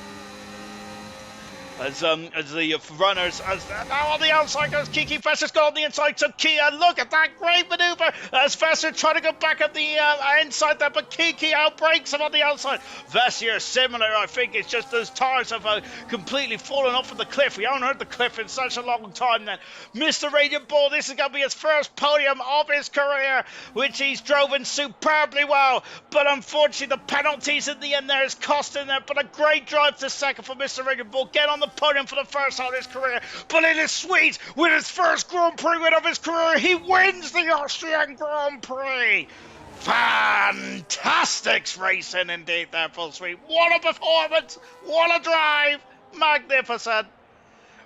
As the runners, now on the outside goes Kiki. Vesser's got on the inside to Kia. Look at that great maneuver as Vesser trying to go back at the inside there, but Kiki outbreaks him on the outside. Vesser similar, I think it's just those tires have completely fallen off of the cliff. We haven't heard the cliff in such a long time then. Mr. Radiant Bull, this is going to be his first podium of his career, which he's driven superbly well, but unfortunately the penalties in the end there is costing them, but a great drive to second for Mr. Radiant Bull. Get on the podium for the first time of his career, but it is Sweet with his first Grand Prix win of his career. He wins the Austrian Grand Prix. Fantastic racing indeed there for Sweet. What a performance, what a drive, magnificent.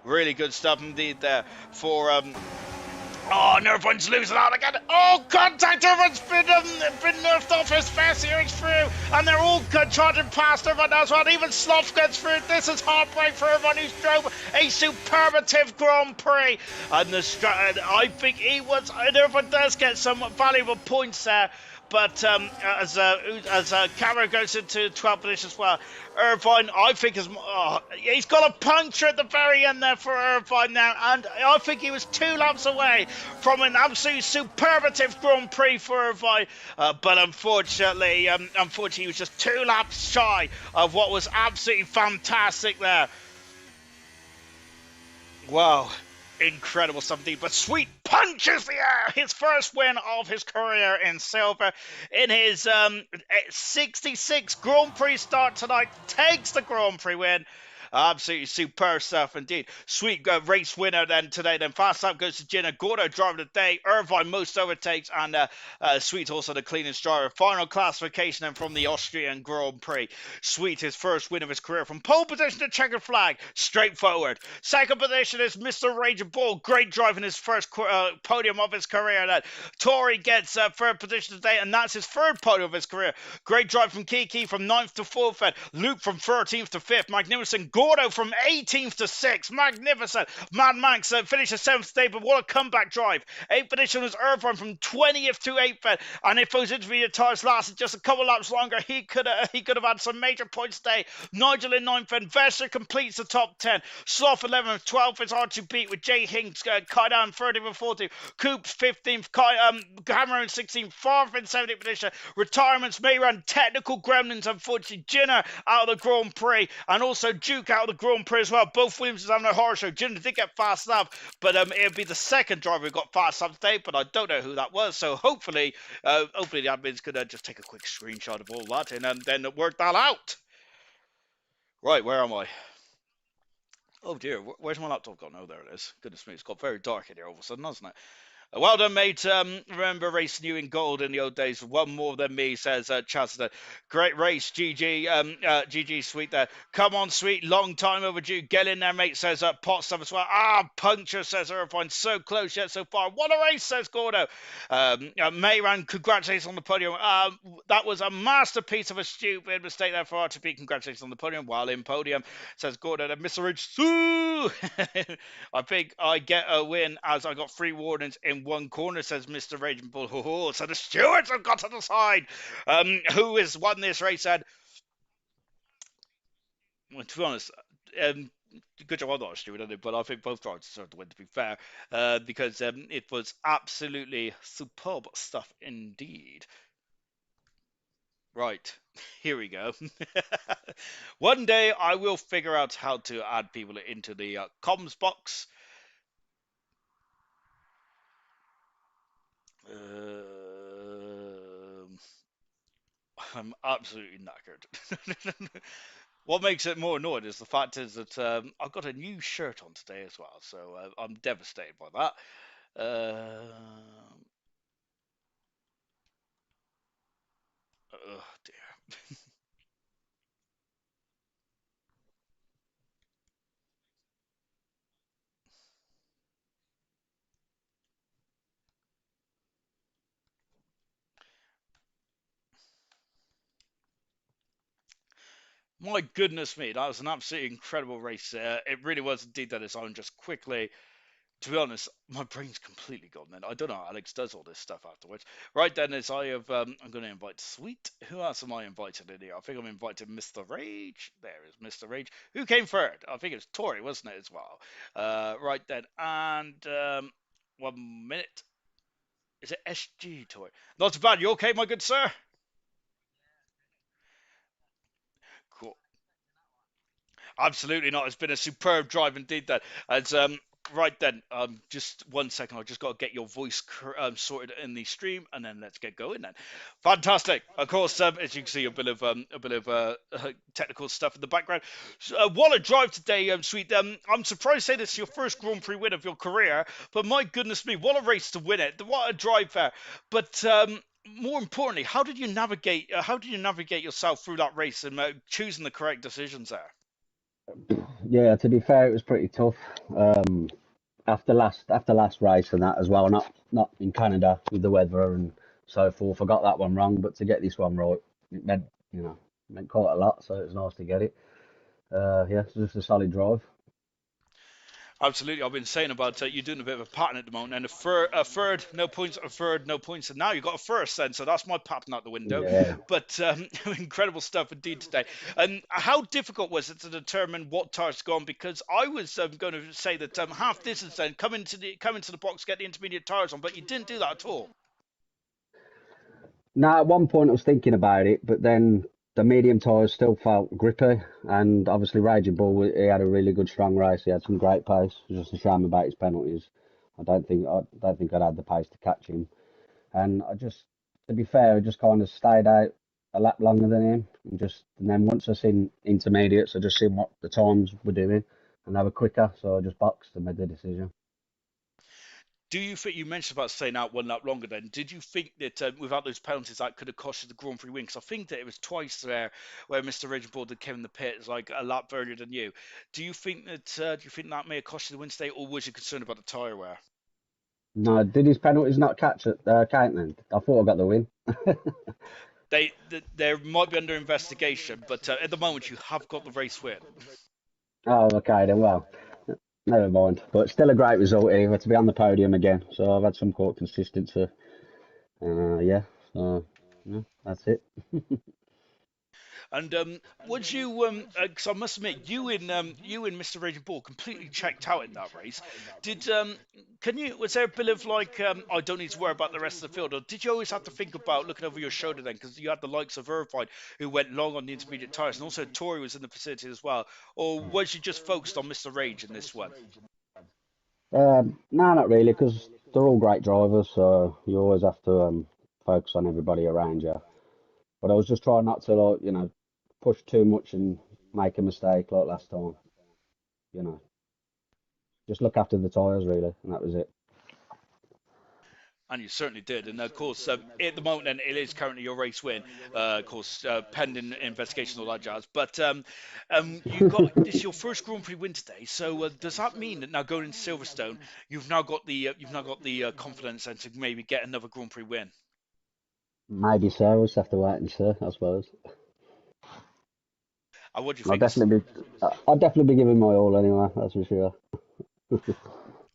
Really good stuff indeed there for oh, and everyone's losing out again. Oh, contact! Everyone's been nerfed off his fast here. It's through, and they're all charging past everyone as well. Even Sloth gets through. This is heartbreak for everyone who's drove a superlative Grand Prix. And I think he was. And everyone does get some valuable points there. But as Cameron goes into 12th position as well, Irvine, I think, he's got a puncture at the very end there for Irvine now, and I think he was 2 laps away from an absolute superlative Grand Prix for Irvine. But unfortunately, he was just 2 laps shy of what was absolutely fantastic there. Wow. Incredible something, but Sweet punches the air. His first win of his career in silver in his 66 Grand Prix start tonight. Takes the Grand Prix win. Absolutely superb stuff indeed. Sweet race winner then today. Then fast up goes to Jenna. Gordo driver of the day. Irvine most overtakes, and Sweet also the cleanest driver. Final classification then from the Austrian Grand Prix. Sweet his first win of his career from pole position to checkered flag. Straightforward. Second position is Mr. Raging Bull. Great driving his first podium of his career. Then Tori gets third position today, and that's his third podium of his career. Great drive from Kiki from 9th to 4th. Then Luke from 13th to 5th. Magnificent. Gordo from 18th to 6th. Magnificent. Mad Max finishes 7th today, but what a comeback drive. 8th position was Irvine from 20th to 8th. And if those intermediate tires lasted just a couple laps longer, he could have had some major points today. Nigel in 9th, and Vesser completes the top 10. Sloth 11th, 12th is hard to beat with Jay Hinks, Kaidan 30th and 14th. Coops 15th, Cameron 16th, 4th and 17th position. Retirements may run technical gremlins, unfortunately. Jenner out of the Grand Prix, and also Duke out of the Grand Prix as well. Both Williams having a horror show. Jenner did get fast up, but it'll be the second driver who got fast up today, but I don't know who that was. So hopefully the admins could just take a quick screenshot of all that and then work that out. Right, where am I? Oh dear, where's my laptop gone? Oh, there it is. Goodness me, it's got very dark in here all of a sudden, hasn't it? Well done, mate. Remember racing you in gold in the old days. One more than me, says Chester. Great race, GG. GG, sweet there. Come on, sweet. Long time overdue. Get in there, mate, says Potsdam as well. Ah, puncture, says Irvine. So close yet so far. What a race, says Gordo. Mayran, congratulations on the podium. That was a masterpiece of a stupid mistake there for RTP. Congratulations on the podium. While in podium, says Gordo. And Mr. Ridge, I think I get a win as I got three warnings in one corner, says Mr. Raging Bull. So the stewards have got to decide who has won this race. And well, to be honest, um, good job I'm not a steward, but I think both drivers deserve to win, to be fair, because it was absolutely superb stuff indeed. Right, here we go. One day I will figure out how to add people into the comms box. I'm absolutely knackered. What makes it more annoying is the fact is that I've got a new shirt on today as well, so I'm devastated by that. Oh dear. My goodness me, that was an absolutely incredible race. It really was indeed that its own. Just quickly, to be honest, my brain's completely gone then. I don't know how Alex does all this stuff afterwards. Right then, as I have, I'm going to invite Sweet. Who else am I invited in here? I think I'm invited Mr. Rage. There is Mr. Rage. Who came third? I think it was Tori, wasn't it, as well? Right then, and 1 minute. Is it SG Tori? Not too bad. You okay, my good sir? Cool. Absolutely not. It's been a superb drive indeed. That as right then. Just 1 second. I just got to get your voice sorted in the stream, and then let's get going. Then, fantastic. Of course, as you can see, a bit of technical stuff in the background. So, what a drive today, sweet. I'm surprised to say this is your first Grand Prix win of your career, but my goodness me, what a race to win it! What a drive there. But more importantly, how did you navigate? How did you navigate yourself through that race and choosing the correct decisions there? Yeah, to be fair, it was pretty tough. Um, after last race and that as well. Not in Canada with the weather and so forth. I got that one wrong, but to get this one right, it meant meant quite a lot. So it was nice to get it. Yeah, it's just a solid drive. Absolutely, I've been saying about you doing a bit of a pattern at the moment, and a third, no points, a third, no points, and now you got a first, then, so that's my pattern out the window. Yeah. But incredible stuff indeed today. And how difficult was it to determine what tires to go on? Because I was going to say that half distance then come into the box, get the intermediate tires on, but you didn't do that at all. Now, at one point I was thinking about it, but then the medium tyres still felt grippy, and obviously Raging Bull, he had a really good strong race. He had some great pace. It was just a shame about his penalties. I don't think I'd had the pace to catch him. And to be fair, I just kind of stayed out a lap longer than him, and then once I seen intermediates, I just seen what the times were doing, and they were quicker, so I just boxed and made the decision. Do you think you mentioned about staying out 1 lap longer? Then did you think that without those penalties that could have cost you the Grand Prix win? Because I think that it was twice there where Mr. Ridgebourne did came in the pits like a lap earlier than you. Do you think that may have cost you the win today, or was you concerned about the tyre wear? No, did his penalties not catch it? Count then? I thought I got the win. They might be under investigation, but at the moment you have got the race win. Oh, okay then. Well, never mind. But still a great result here to be on the podium again. So I've had some quite consistency. Yeah. So yeah, that's it. And would you? Because I must admit, you and Mr. Raging Bull completely checked out in that race. Did can you? Was there a bit of like I don't need to worry about the rest of the field, or did you always have to think about looking over your shoulder then? Because you had the likes of Irvine who went long on the intermediate tires, and also Tori was in the vicinity as well. Or was you just focused on Mr. Rage in this one? No, not really, because they're all great drivers. So you always have to focus on everybody around you. But I was just trying not to, push too much and make a mistake like last time. You know. just look after the tyres really, and that was it. And you certainly did. And of course, at the moment, then it is currently your race win. Of course, pending investigation and all that jazz. But you got this your first Grand Prix win today. So does that mean that now going into Silverstone, you've now got the confidence and to maybe get another Grand Prix win? Maybe so. We'll just have to wait and see, I suppose. And what do you I'll think? definitely be, I'll definitely be giving my all anyway. That's for sure.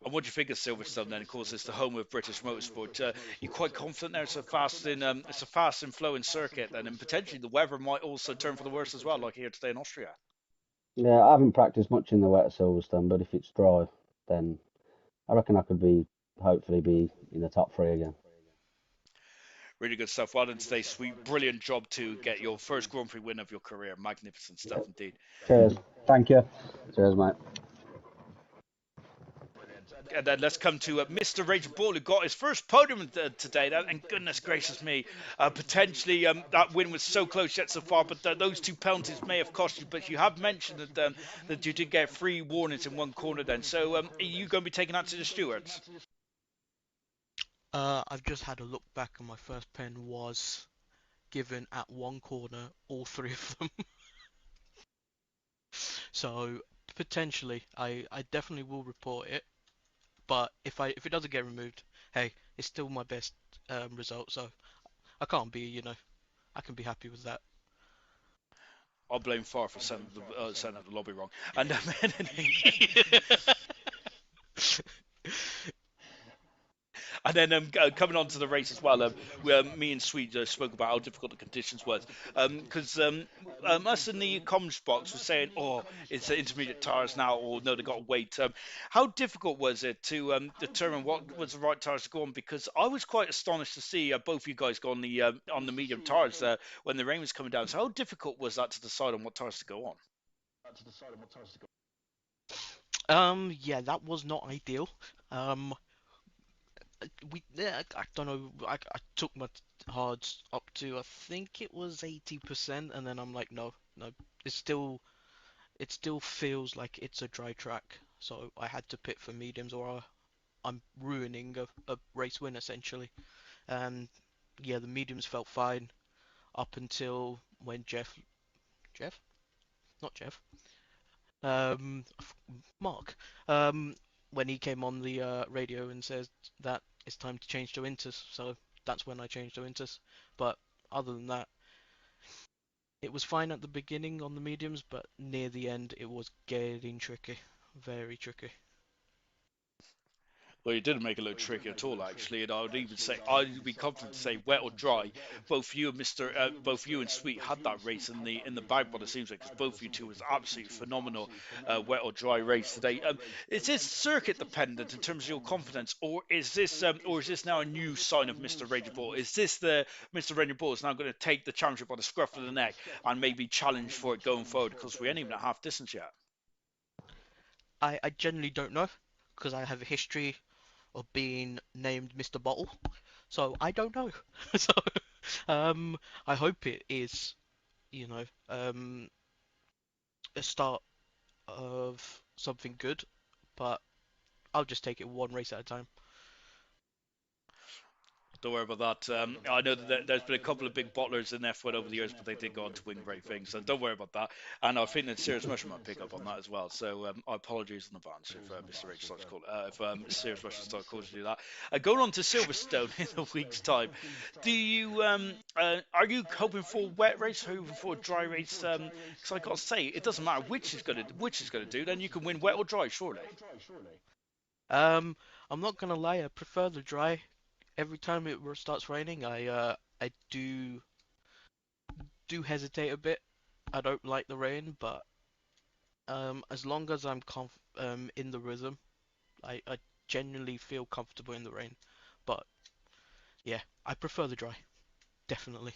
And what do you think of Silverstone then? Of course, it's the home of British motorsport. You're quite confident there. It's a fast and flowing circuit, and potentially the weather might also turn for the worse as well, like here today in Austria. Yeah, I haven't practiced much in the wet at Silverstone, but if it's dry, then I reckon I could hopefully be in the top three again. Really good stuff. Well done today, sweet. Brilliant job to get your first Grand Prix win of your career. Magnificent stuff indeed. Cheers. Thank you. Cheers, mate. And then let's come to Mr. Raging Bull, who got his first podium today. And goodness gracious me, potentially that win was so close yet so far. But those two penalties may have cost you. But you have mentioned that you did get three warnings in one corner. Then, so are you going to be taking that to the stewards? I've just had a look back and my first pen was given at one corner, all three of them. So potentially, I definitely will report it. But if it doesn't get removed, hey, it's still my best result. So I can't be, I can be happy with that. I'll blame Far for sending the lobby wrong. And And then coming on to the race as well, me and Sweet spoke about how difficult the conditions was. Because us in the comms box were saying, oh, it's intermediate tyres now, or no, they got to wait. How difficult was it to determine what was the right tyres to go on? Because I was quite astonished to see both you guys go on the medium tyres when the rain was coming down. So how difficult was that to decide on what tyres to go on? Yeah, that was not ideal. Um, yeah, I don't know. I took my hards up to I think it was 80%, and then I'm like, no, no, it's still it still feels like it's a dry track. So I had to pit for mediums, or I'm ruining a race win essentially. And yeah, the mediums felt fine up until when Jeff, not Jeff, um, Mark, um, when he came on the radio and says that it's time to change to Inters. So that's when I changed to Inters. But other than that, it was fine at the beginning on the mediums, but near the end it was getting tricky, very tricky. Well, you didn't make it look tricky at all, actually, and I would even say I'd be confident to say, wet or dry, both you and Sweet had that race in the bag. What it seems like, because both of you two was absolutely phenomenal, wet or dry race today. Is this circuit dependent in terms of your confidence, or is this now a new sign of Mr. Raging Bull? Is this the Mr. Raging Bull is now going to take the championship by the scruff of the neck and maybe challenge for it going forward? Because we ain't even at half distance yet. I genuinely don't know because I have a history of being named Mr. Bottle, so I don't know. So I hope it is, you know, a start of something good, but I'll just take it one race at a time. Don't worry about that. I know that there's been a couple of big bottlers in F1 over the years, but they did go on to win great things. So don't worry about that. And I think that Serious Mushroom might pick up on that as well. So I apologize in advance if Mr. H starts call, if Serious Mushroom starts calling to do that. Going on to Silverstone in a week's time, do you are you hoping for a wet race, or hoping for a dry race? Because I got to say, it doesn't matter which is gonna do. Then you can win wet or dry, surely. Um, I'm not gonna lie, I prefer the dry. Every time it starts raining, I do hesitate a bit. I don't like the rain, but as long as I'm in the rhythm, I genuinely feel comfortable in the rain. But yeah, I prefer the dry, definitely.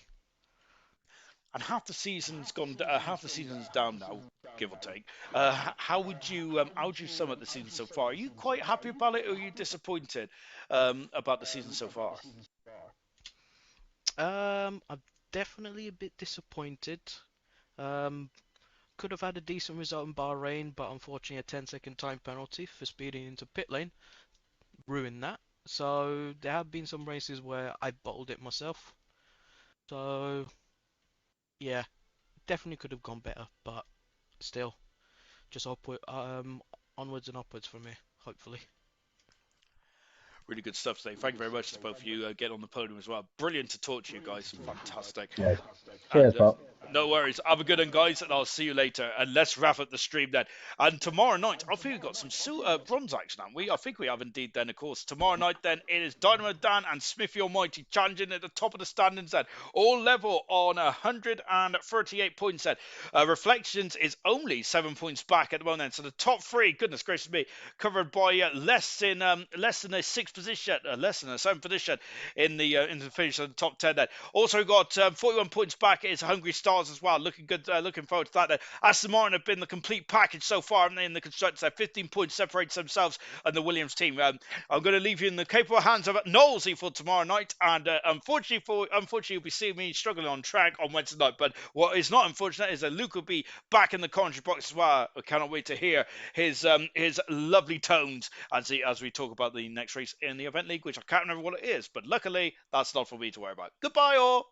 And half the season's down now, give or take. How would you sum up the season so far? Are you quite happy about it, or are you disappointed about the season so far? I'm definitely a bit disappointed. Um, could have had a decent result in Bahrain, but unfortunately a 10-second time penalty for speeding into pit lane ruined that. So there have been some races where I bottled it myself. So yeah, definitely could have gone better, but still, just onwards and upwards for me, hopefully. Really good stuff today. Thank you very much to both of you getting on the podium as well. Brilliant to talk to you guys. Fantastic. Yeah. Cheers, And Bob. no worries. Have a good one, guys, and I'll see you later. And let's wrap up the stream then. And tomorrow night, I think we've got some bronze action, haven't we? I think we have indeed then, of course. Tomorrow night then, it is Dynamo Dan and Smithy Almighty challenging at the top of the standings then. All level on 138 points then. Reflections is only 7 points back at the moment. So the top three, goodness gracious me, covered by less than a sixth position, less than a seventh position in the finish of the top 10 then. Also got 41 points back is Hungry Stars as well. Looking good, looking forward to that then. Aston Martin have been the complete package so far in the constructors. 15 points separates themselves and the Williams team. I'm going to leave you in the capable hands of Knowlesy for tomorrow night, and unfortunately you'll be seeing me struggling on track on Wednesday night. But what is not unfortunate is that Luke will be back in the commentary box as well. I cannot wait to hear his lovely tones as we talk about the next race in the event league, which I can't remember what it is. But luckily, that's not for me to worry about. Goodbye, all.